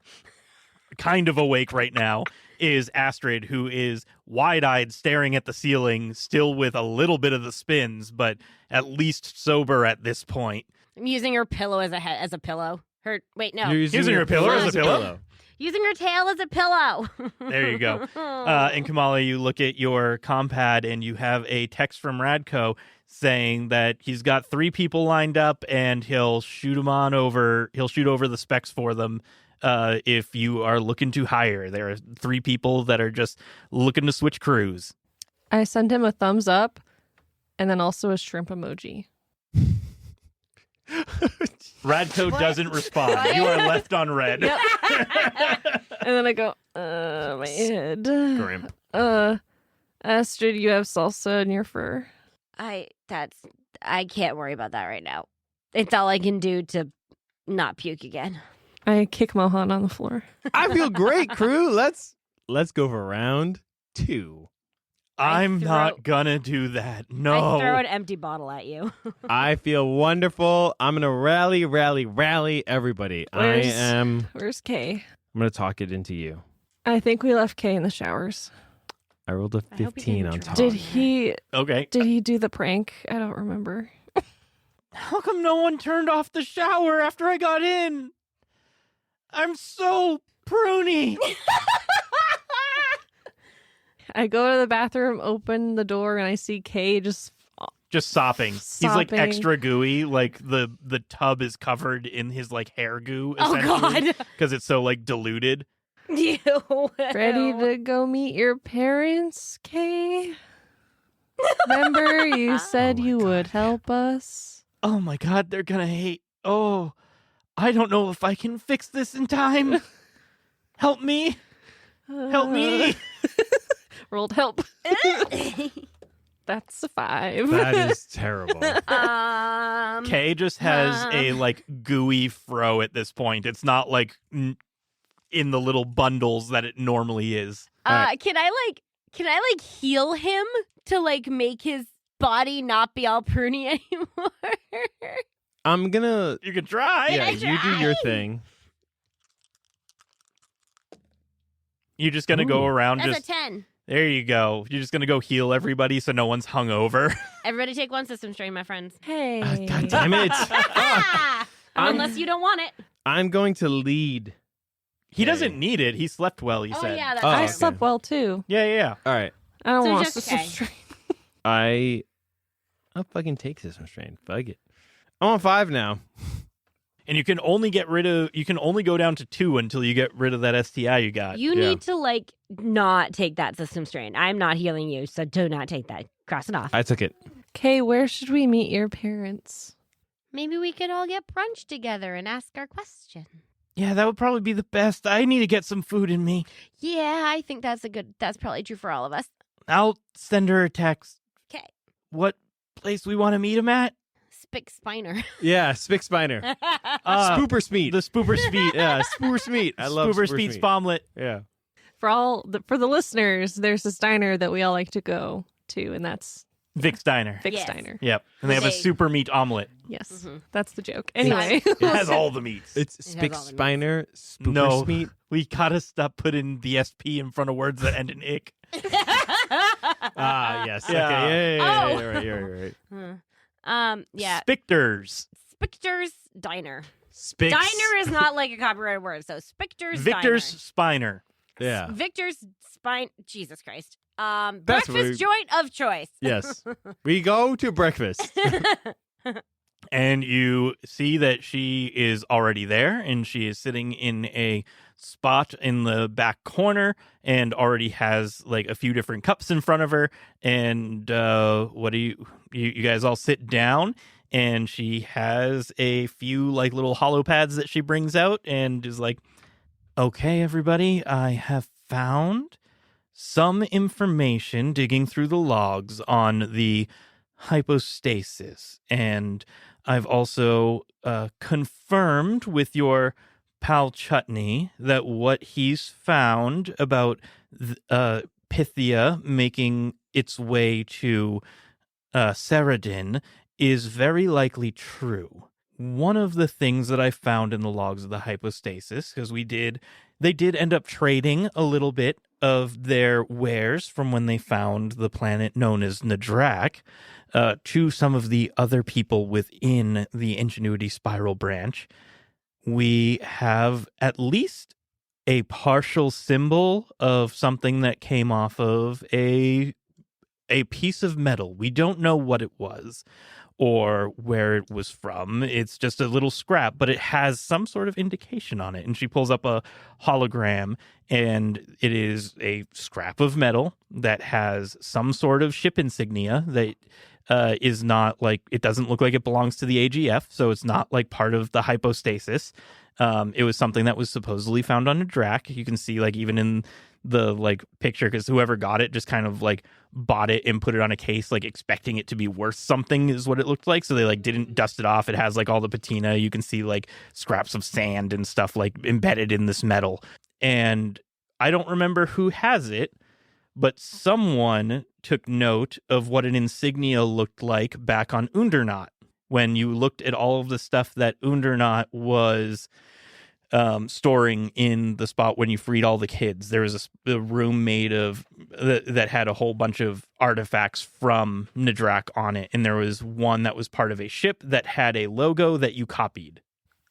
Speaker 1: kind of awake right now is Astrid, who is wide-eyed staring at the ceiling, still with a little bit of the spins, but at least sober at this point.
Speaker 4: I'm using her pillow as a pillow. No.
Speaker 3: You're
Speaker 1: Using her pillow as a pillow?
Speaker 4: Using her tail as a pillow.
Speaker 1: There you go. And Kamala, you look at your compad and you have a text from Radko saying that he's got 3 people lined up and he'll shoot over the specs for them if you are looking to hire. There are 3 people that are just looking to switch crews.
Speaker 2: I send him a thumbs up and then also a shrimp emoji.
Speaker 1: Radko doesn't respond. You are left on red.
Speaker 2: Yep. And then I go, my head.
Speaker 3: Grimp.
Speaker 2: Astrid, you have salsa in your fur.
Speaker 4: I can't worry about that right now. It's all I can do to not puke again.
Speaker 2: I kick Mohan on the floor.
Speaker 3: I feel great, crew. Let's go for round 2.
Speaker 1: I'm not gonna do that. No.
Speaker 4: I throw an empty bottle at you.
Speaker 3: I feel wonderful. I'm gonna rally everybody.
Speaker 2: Where's Kay?
Speaker 3: I'm gonna talk it into you.
Speaker 2: I think we left Kay in the showers.
Speaker 3: I rolled a
Speaker 4: I hope he
Speaker 3: 15
Speaker 4: didn't
Speaker 3: on
Speaker 4: drink.
Speaker 3: top.
Speaker 2: Did he
Speaker 1: Okay.
Speaker 2: do the prank? I don't remember.
Speaker 1: How come no one turned off the shower after I got in? I'm so pruny.
Speaker 2: I go to the bathroom, open the door, and I see Kay just
Speaker 1: sopping. He's like
Speaker 2: Sopping.
Speaker 1: extra gooey. Like the tub is covered in his like hair goo.
Speaker 4: Oh, God.
Speaker 1: Because it's so like diluted.
Speaker 4: Ew.
Speaker 2: ready to go meet your parents, Kay. Remember, you said you would help us.
Speaker 1: Oh my God, they're gonna hate. Oh, I don't know if I can fix this in time. Help me. Help me.
Speaker 2: Rolled help. That's a 5.
Speaker 3: That is terrible.
Speaker 1: Kay just has a like gooey fro at this point. It's not like in the little bundles that it normally is.
Speaker 4: Can I heal him to like make his body not be all pruny anymore?
Speaker 3: I'm gonna.
Speaker 1: You can try.
Speaker 3: Yeah,
Speaker 4: I
Speaker 3: you do your
Speaker 4: try?
Speaker 3: thing.
Speaker 1: You're just gonna go around.
Speaker 4: That's
Speaker 1: Just
Speaker 4: a 10.
Speaker 1: there you go. You're just gonna go heal everybody so no one's hungover.
Speaker 4: Everybody take 1 system strain, my friends.
Speaker 2: Hey.
Speaker 3: God damn it!
Speaker 4: Unless you don't want it.
Speaker 3: I'm going to lead.
Speaker 1: He
Speaker 3: Okay.
Speaker 1: doesn't need it. He slept well. He
Speaker 4: Oh,
Speaker 1: said.
Speaker 4: yeah, that's
Speaker 3: Oh,
Speaker 2: I
Speaker 3: okay.
Speaker 2: slept well too.
Speaker 1: Yeah.
Speaker 3: All right.
Speaker 2: I don't
Speaker 4: So
Speaker 2: want
Speaker 4: just
Speaker 2: system
Speaker 4: Kay.
Speaker 2: strain.
Speaker 3: I'll fucking take system strain. Fuck it. I'm on 5 now.
Speaker 1: And you can only go down to 2 until you get rid of that STI you got.
Speaker 4: You
Speaker 3: Yeah.
Speaker 4: need to like not take that system strain. I'm not healing you, so do not take that. Cross it off.
Speaker 3: I took it.
Speaker 2: Kay, where should we meet your parents?
Speaker 4: Maybe we could all get brunch together and ask our question.
Speaker 1: Yeah, that would probably be the best. I need to get some food in me.
Speaker 4: Yeah, I think that's probably true for all of us.
Speaker 1: I'll send her a text.
Speaker 4: 'Kay.
Speaker 1: What place we want to meet him at?
Speaker 4: Spick Spiner.
Speaker 3: Yeah, Spick Spiner. Spooper Smeet.
Speaker 1: The Spooper Speed.
Speaker 3: Yeah, Spooper Smeet. I love
Speaker 1: Spooper
Speaker 3: Spooper
Speaker 1: Speed
Speaker 3: Smeet.
Speaker 1: Spomlet.
Speaker 3: Yeah.
Speaker 2: For the listeners, there's this diner that we all like to go to, and that's
Speaker 1: Vic's Diner.
Speaker 2: Vic's
Speaker 4: Yes.
Speaker 2: Diner.
Speaker 1: Yep. And they have a
Speaker 4: Okay.
Speaker 1: super meat omelet.
Speaker 2: Yes,
Speaker 4: Mhm.
Speaker 2: that's the joke. Anyway,
Speaker 1: It has all the meats.
Speaker 3: It's
Speaker 4: has
Speaker 3: Spick
Speaker 4: all the
Speaker 3: Spiner. Spooper
Speaker 1: No.
Speaker 3: Smeet.
Speaker 1: We gotta stop putting the SP in front of words that end in ick.
Speaker 3: Ah, yes.
Speaker 1: Yeah.
Speaker 3: Okay. Yeah.
Speaker 4: Oh.
Speaker 3: You're right.
Speaker 4: Yeah.
Speaker 1: Spicters.
Speaker 4: Spicter's Diner.
Speaker 3: Spicks.
Speaker 4: Diner is not like a copyrighted word, so Spicter's
Speaker 1: Victor's
Speaker 4: Diner.
Speaker 1: Spiner.
Speaker 3: Yeah.
Speaker 4: Victor's Spine. Jesus Christ.
Speaker 3: That's
Speaker 4: Breakfast joint of choice.
Speaker 3: Yes. We go to breakfast.
Speaker 1: And you see that she is already there, and she is sitting in a spot in the back corner and already has like a few different cups in front of her. And what do you guys all sit down, and she has a few like little hollow pads that she brings out and is like, okay, everybody, I have found some information digging through the logs on the hypostasis, and I've also confirmed with your pal Chutney that what he's found about Pythia making its way to Ceridin is very likely true. One of the things that I found in the logs of the hypostasis, because they did end up trading a little bit of their wares from when they found the planet known as Nadrak to some of the other people within the Ingenuity Spiral branch. We have at least a partial symbol of something that came off of a piece of metal. We don't know what it was or where it was from. It's just a little scrap, but it has some sort of indication on it. And she pulls up a hologram, and it is a scrap of metal that has some sort of ship insignia that is not like, it doesn't look like it belongs to the AGF, so it's not like part of the hypostasis. It was something that was supposedly found on a Drac. You can see like even in the like picture, because whoever got it just kind of like bought it and put it on a case, like expecting it to be worth something is what it looked like. So they like didn't dust it off. It has like all the patina. You can see like scraps of sand and stuff like embedded in this metal. And I don't remember who has it, but someone took note of what an insignia looked like back on Undernaut. When you looked at all of the stuff that Undernaut was storing in the spot when you freed all the kids, there was a room made of that had a whole bunch of artifacts from Nadrak on it, and there was one that was part of a ship that had a logo that you copied.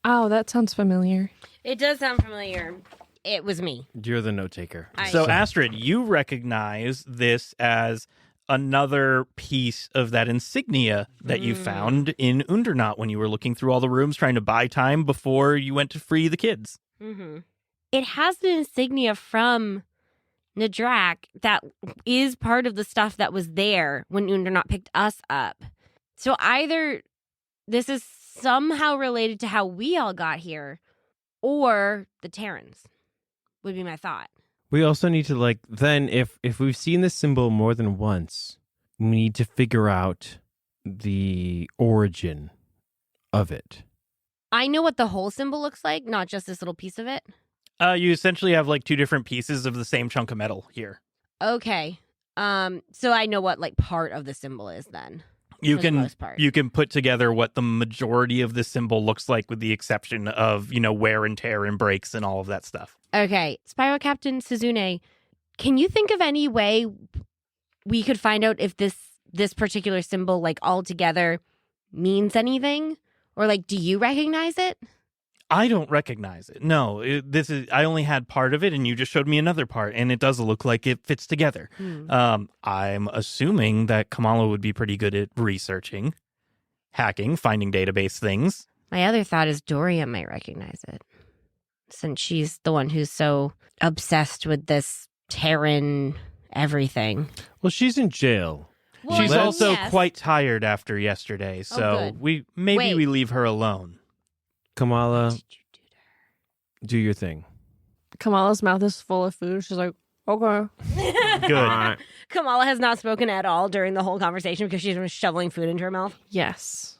Speaker 2: Oh, that sounds familiar.
Speaker 4: It does sound familiar. it was me.
Speaker 3: You're the note taker.
Speaker 1: So, Astrid, you recognize this as another piece of that insignia that you found in Undernaut when you were looking through all the rooms trying to buy time before you went to free the kids.
Speaker 4: Mm-hmm. It has an insignia from Nadrak that is part of the stuff that was there when Undernaut picked us up. So either this is somehow related to how we all got here, or the Terrans would be my thought.
Speaker 3: We also need to, then if we've seen this symbol more than once, we need to figure out the origin of it.
Speaker 4: I know what the whole symbol looks like, not just this little piece of it.
Speaker 1: You essentially have two different pieces of the same chunk of metal here.
Speaker 4: Okay. So I know what part of the symbol is then.
Speaker 1: You
Speaker 4: for the most part.
Speaker 1: you can put together what the majority of the symbol looks like, with the exception of wear and tear and breaks and all of that stuff.
Speaker 4: Okay, Spiral Captain Suzune, can you think of any way we could find out if this particular symbol altogether means anything, or do you recognize it?
Speaker 1: I don't recognize it. No, I only had part of it, and you just showed me another part, and it does look like it fits together. I'm assuming that Kamala would be pretty good at researching, hacking, finding database things.
Speaker 4: My other thought is Dorya might recognize it, since she's the one who's so obsessed with this Terran everything.
Speaker 3: Well, she's in jail.
Speaker 4: Well,
Speaker 1: She's also
Speaker 4: yes.
Speaker 1: quite tired after yesterday, so
Speaker 4: good.
Speaker 1: we
Speaker 4: Wait.
Speaker 1: leave her alone.
Speaker 3: Kamala,
Speaker 4: What did you do to her?
Speaker 3: do your thing.
Speaker 2: Kamala's mouth is full of food. She's like, okay.
Speaker 1: Good.
Speaker 4: Kamala has not spoken at all during the whole conversation because she's been shoveling food into her mouth.
Speaker 2: Yes.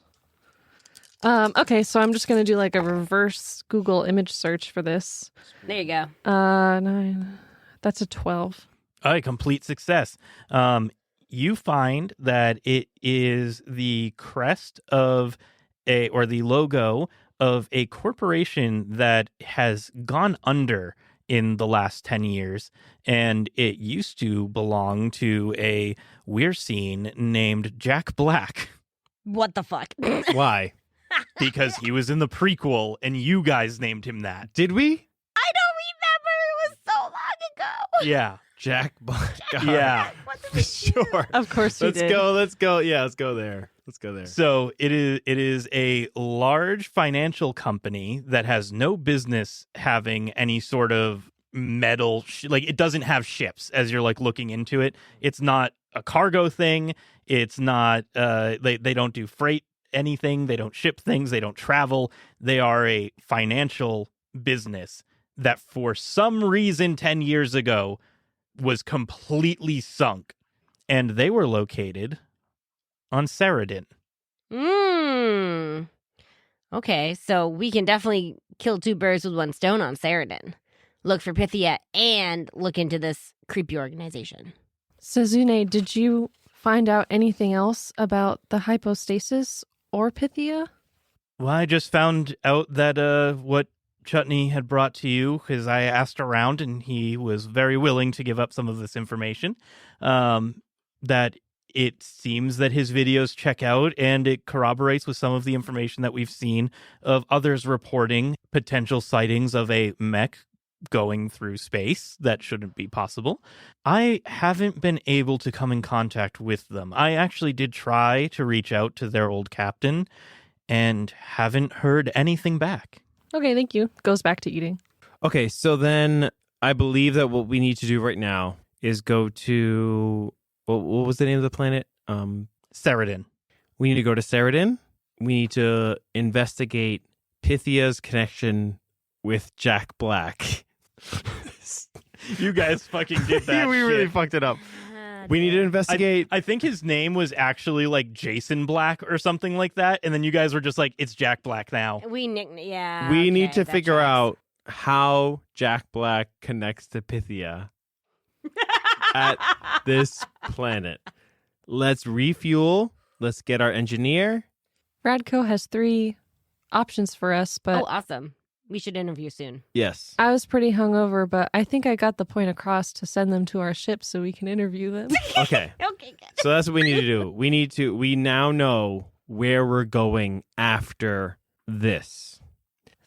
Speaker 2: Okay, so I'm just going to do a reverse Google image search for this.
Speaker 4: There you go.
Speaker 2: 9. That's a 12.
Speaker 1: A complete success. You find that it is the crest of or the logo of a corporation that has gone under in the last 10 years. And it used to belong to a we're scene named Jack Black,
Speaker 4: What the fuck?
Speaker 3: Why?
Speaker 1: because he was in the prequel and you guys named him that.
Speaker 3: Did we?
Speaker 4: I don't remember. It was so long ago.
Speaker 1: Yeah.
Speaker 3: Jack Black.
Speaker 1: Yeah.
Speaker 4: What did we do?
Speaker 3: Sure.
Speaker 2: Of course we
Speaker 3: Let's
Speaker 2: did.
Speaker 3: go. Let's go. Yeah, let's go there. Let's go there.
Speaker 1: So it is a large financial company that has no business having any sort of metal it doesn't have ships as you're looking into it. It's not a cargo thing. It's not they don't do freight anything. They don't ship things. They don't travel. They are a financial business that for some reason 10 years ago was completely sunk, and they were located on Ceridin.
Speaker 4: Okay, so we can definitely kill two birds with one stone on Ceridin. Look for Pythia and look into this creepy organization.
Speaker 2: Suzune, did you find out anything else about the hypostasis or Pythia?
Speaker 1: Well, I just found out that what Chutney had brought to you, because I asked around and he was very willing to give up some of this information, that it seems that his videos check out and it corroborates with some of the information that we've seen of others reporting potential sightings of a mech going through space that shouldn't be possible. I haven't been able to come in contact with them. I actually did try to reach out to their old captain and haven't heard anything back.
Speaker 2: Okay, thank you. Goes back to eating.
Speaker 3: Okay, so then I believe that what we need to do right now is go to what was the name of the planet?
Speaker 1: Ceridin.
Speaker 3: We need to go to Ceridin. We need to investigate Pythia's connection with Jack Black.
Speaker 1: You guys fucking did that.
Speaker 3: we really
Speaker 1: shit.
Speaker 3: fucked it up. We need to investigate.
Speaker 1: I think his name was actually Jason Black or something like that, and then you guys were just it's Jack Black now.
Speaker 4: We need
Speaker 3: need to figure out how Jack Black connects to Pythia at this planet. Let's refuel. Let's get our engineer.
Speaker 2: Radko has 3 options for us, but
Speaker 4: Oh, awesome. We should interview soon.
Speaker 3: Yes.
Speaker 2: I was pretty hungover, but I think I got the point across to send them to our ship so we can interview them.
Speaker 3: Okay.
Speaker 4: Okay, good.
Speaker 3: So that's what we need to do. We now know where we're going after this.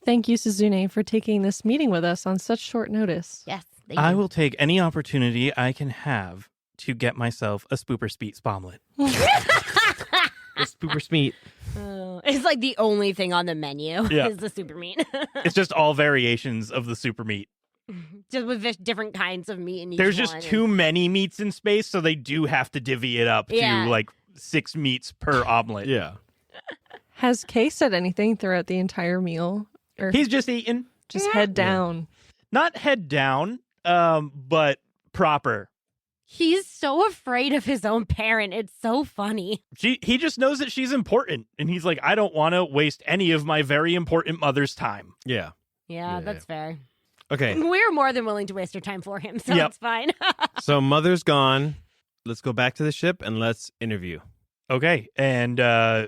Speaker 2: Thank you, Suzune, for taking this meeting with us on such short notice.
Speaker 4: Yes. Thank
Speaker 1: I
Speaker 4: you.
Speaker 1: will take any opportunity I can have to get myself a Spooper Speet Spomlet.
Speaker 3: The Spooper Smeet.
Speaker 4: It's like the only thing on the menu
Speaker 1: Yeah.
Speaker 4: is the super meat.
Speaker 1: It's just all variations of the super meat.
Speaker 4: Just with different kinds of meat in each
Speaker 1: There's
Speaker 4: one.
Speaker 1: just too many meats in space, so they do have to divvy it up
Speaker 4: Yeah.
Speaker 1: to like 6 meats per omelet.
Speaker 3: Yeah.
Speaker 2: Has Kay said anything throughout the entire meal? Or
Speaker 1: He's just eating.
Speaker 2: just head down?
Speaker 1: Not head down, but proper.
Speaker 4: He's so afraid of his own parent. It's so funny.
Speaker 1: He just knows that she's important, and he's like, I don't want to waste any of my very important mother's time.
Speaker 3: Yeah.
Speaker 4: Yeah,
Speaker 3: Yeah,
Speaker 4: that's fair.
Speaker 3: Okay.
Speaker 4: We're more than willing to waste our time for him, so
Speaker 1: Yep.
Speaker 4: it's fine.
Speaker 3: So Mother's gone. Let's go back to the ship and let's interview.
Speaker 1: Okay, and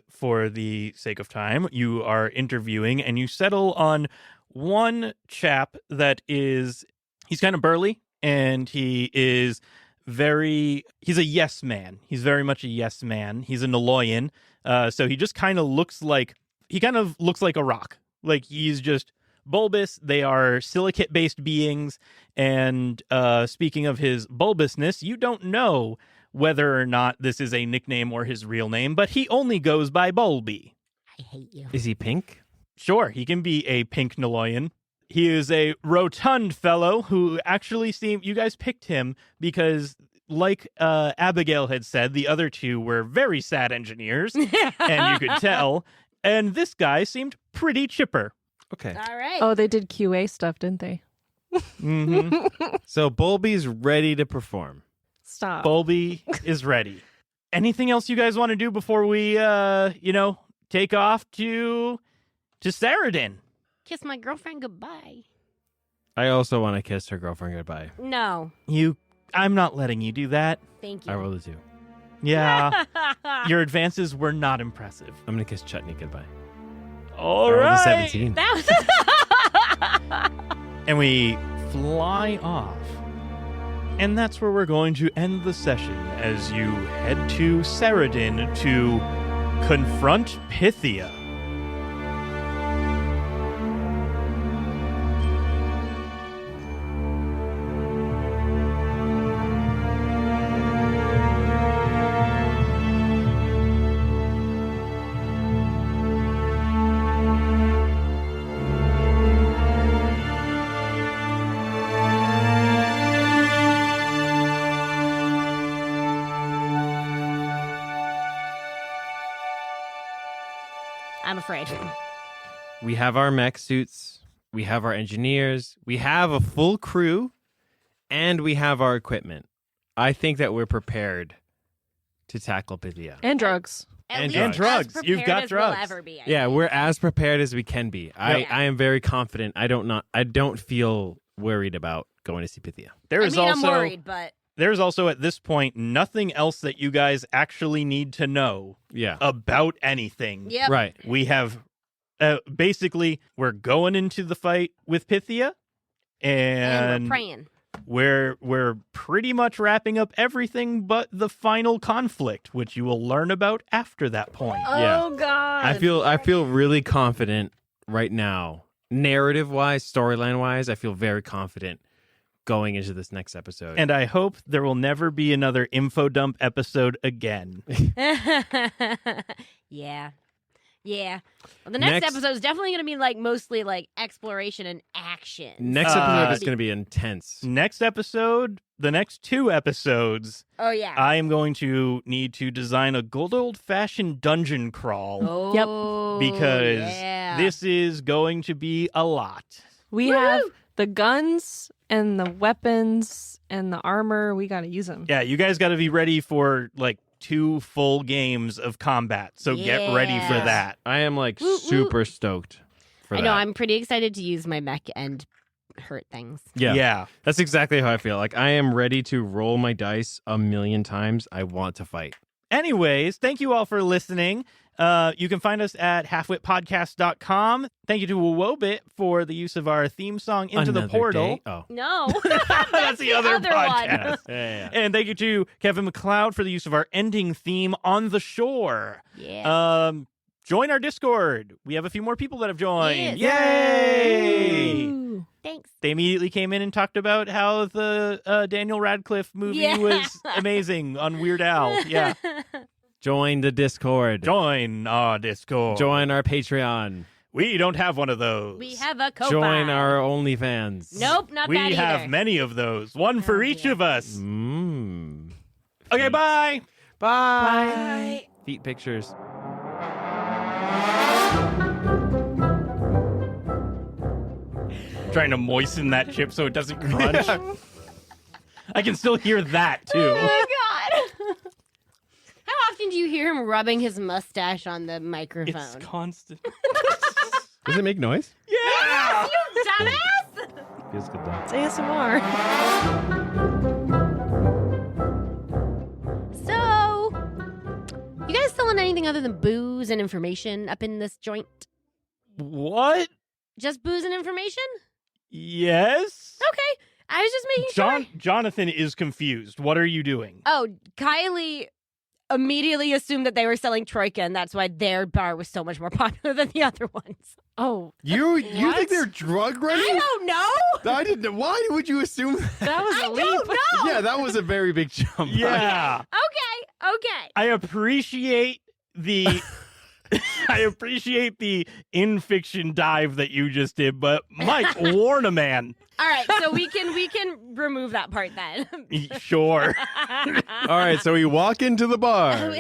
Speaker 1: for the sake of time, you are interviewing, and you settle on one chap that is, he's kind of burly, and he's a yes man. He's very much a yes man. He's a Noloyan, so he just kind of looks like a rock. Like he's just bulbous. They are silicate-based beings, and speaking of his bulbousness, you don't know whether or not this is a nickname or his real name, but he only goes by Bulby.
Speaker 4: I hate you.
Speaker 3: Is he pink?
Speaker 1: Sure, he can be a pink Noloyan. He is a rotund fellow who actually you guys picked him because, like Abigail had said, the other two were very sad engineers, and you could tell. And this guy seemed pretty chipper.
Speaker 3: Okay.
Speaker 4: All right.
Speaker 2: Oh, they did QA stuff, didn't they?
Speaker 1: Mm-hmm.
Speaker 3: So Bulby's ready to perform.
Speaker 2: Stop.
Speaker 1: Bulby is ready. Anything else you guys want to do before we, take off to Saradin?
Speaker 4: Kiss my girlfriend goodbye.
Speaker 3: I also want to kiss her girlfriend goodbye.
Speaker 4: No.
Speaker 1: I'm not letting you do that.
Speaker 4: Thank you.
Speaker 3: I will too.
Speaker 1: Yeah, your advances were not impressive.
Speaker 3: I'm going to kiss Chutney goodbye.
Speaker 1: All
Speaker 3: I rolled a
Speaker 1: right.
Speaker 3: 17.
Speaker 4: That was
Speaker 1: And we fly off. And that's where we're going to end the session as you head to Saradin to confront Pythia.
Speaker 4: I'm afraid.
Speaker 3: We have our mech suits. We have our engineers. We have a full crew. And we have our equipment. I think that we're prepared to tackle Pythia.
Speaker 2: And drugs.
Speaker 4: At
Speaker 3: And
Speaker 4: least
Speaker 1: drugs.
Speaker 4: as
Speaker 1: You've got
Speaker 4: prepared as
Speaker 1: drugs.
Speaker 4: We'll ever be, I
Speaker 3: Yeah,
Speaker 4: think.
Speaker 3: we're as prepared as we can be. I am very confident. I don't feel worried about going to see Pythia.
Speaker 4: I'm worried, but
Speaker 1: There's also at this point nothing else that you guys actually need to know
Speaker 3: Yeah.
Speaker 1: about anything.
Speaker 4: yep.
Speaker 3: Right.
Speaker 1: We have basically we're going into the fight with Pythia,
Speaker 4: And we're praying.
Speaker 1: we're pretty much wrapping up everything but the final conflict, which you will learn about after that point.
Speaker 3: Yeah.
Speaker 2: Oh, God.
Speaker 3: I feel really confident right now. Narrative wise, storyline wise, I feel very confident going into this next episode.
Speaker 1: And I hope there will never be another info dump episode again.
Speaker 4: Yeah. Yeah. Well, the next episode is definitely going to be mostly exploration and action.
Speaker 3: Next episode
Speaker 1: Uh,
Speaker 3: is going to be intense.
Speaker 1: Next episode, the next 2 episodes,
Speaker 4: Oh, yeah.
Speaker 1: I am going to need to design a good old-fashioned dungeon crawl
Speaker 4: Oh,
Speaker 1: because
Speaker 4: yeah.
Speaker 1: this is going to be a lot.
Speaker 2: We have the guns and the weapons and the armor. We got to use them.
Speaker 1: Yeah, you guys got to be ready for 2 full games of combat, so get ready for
Speaker 4: Yeah.
Speaker 1: that.
Speaker 3: I am
Speaker 4: Woot,
Speaker 3: super stoked for
Speaker 4: I
Speaker 3: that.
Speaker 4: know. I'm pretty excited to use my mech and hurt things.
Speaker 3: Yeah. That's exactly how I feel. I am ready to roll my dice a million times. I want to fight.
Speaker 1: Anyways, thank you all for listening. You can find us at halfwitpodcast.com. Thank you to Wobit for the use of our theme song, Into the
Speaker 3: Another
Speaker 1: Portal.
Speaker 3: day? Oh.
Speaker 4: No.
Speaker 1: That's the other
Speaker 4: one.
Speaker 1: podcast.
Speaker 3: Yeah.
Speaker 1: And thank you to Kevin MacLeod for the use of our ending theme, On the Shore.
Speaker 4: Yeah.
Speaker 1: join our Discord. We have a few more people that have joined.
Speaker 4: Yes.
Speaker 1: Yay!
Speaker 2: Ooh.
Speaker 4: Thanks.
Speaker 1: They immediately came in and talked about how the Daniel Radcliffe movie
Speaker 4: Yeah.
Speaker 1: was amazing on Weird Al. Yeah.
Speaker 3: Join the Discord.
Speaker 1: Join our Discord.
Speaker 3: Join our Patreon.
Speaker 1: We don't have one of those.
Speaker 4: We have a Ko-Fi.
Speaker 3: Join our OnlyFans.
Speaker 4: Nope, not
Speaker 1: We
Speaker 4: that
Speaker 1: have
Speaker 4: either.
Speaker 1: many of those. One for each
Speaker 4: dear.
Speaker 1: of us.
Speaker 3: Mm.
Speaker 1: Okay, bye.
Speaker 3: Bye. Feet pictures.
Speaker 1: Trying to moisten that chip so it doesn't crunch. I can still hear that too.
Speaker 4: Oh my god. How often do you hear him rubbing his mustache on the microphone?
Speaker 1: It's constant.
Speaker 3: Does it make noise?
Speaker 1: Yeah.
Speaker 4: You dumbass!
Speaker 3: Feels good though.
Speaker 2: It's ASMR.
Speaker 4: So, you guys selling anything other than booze and information up in this joint?
Speaker 1: What?
Speaker 4: Just booze and information?
Speaker 1: Yes.
Speaker 4: Okay. I was just making sure.
Speaker 1: Jonathan is confused. What are you doing?
Speaker 4: Oh, Kylie immediately assumed that they were selling Troika, and that's why their bar was so much more popular than the other ones.
Speaker 2: Oh,
Speaker 3: You
Speaker 2: What?
Speaker 3: think they're drug ready?
Speaker 4: I don't know.
Speaker 3: I didn't. Why would you assume that?
Speaker 2: that was a
Speaker 4: I
Speaker 2: leap.
Speaker 4: don't know.
Speaker 3: Yeah, that was a very big jump.
Speaker 1: Yeah.
Speaker 4: Okay.
Speaker 1: I appreciate the in fiction dive that you just did, but Mike, warn a man.
Speaker 4: All right, so we can remove that part then.
Speaker 1: Sure.
Speaker 3: All right, so we walk into the bar.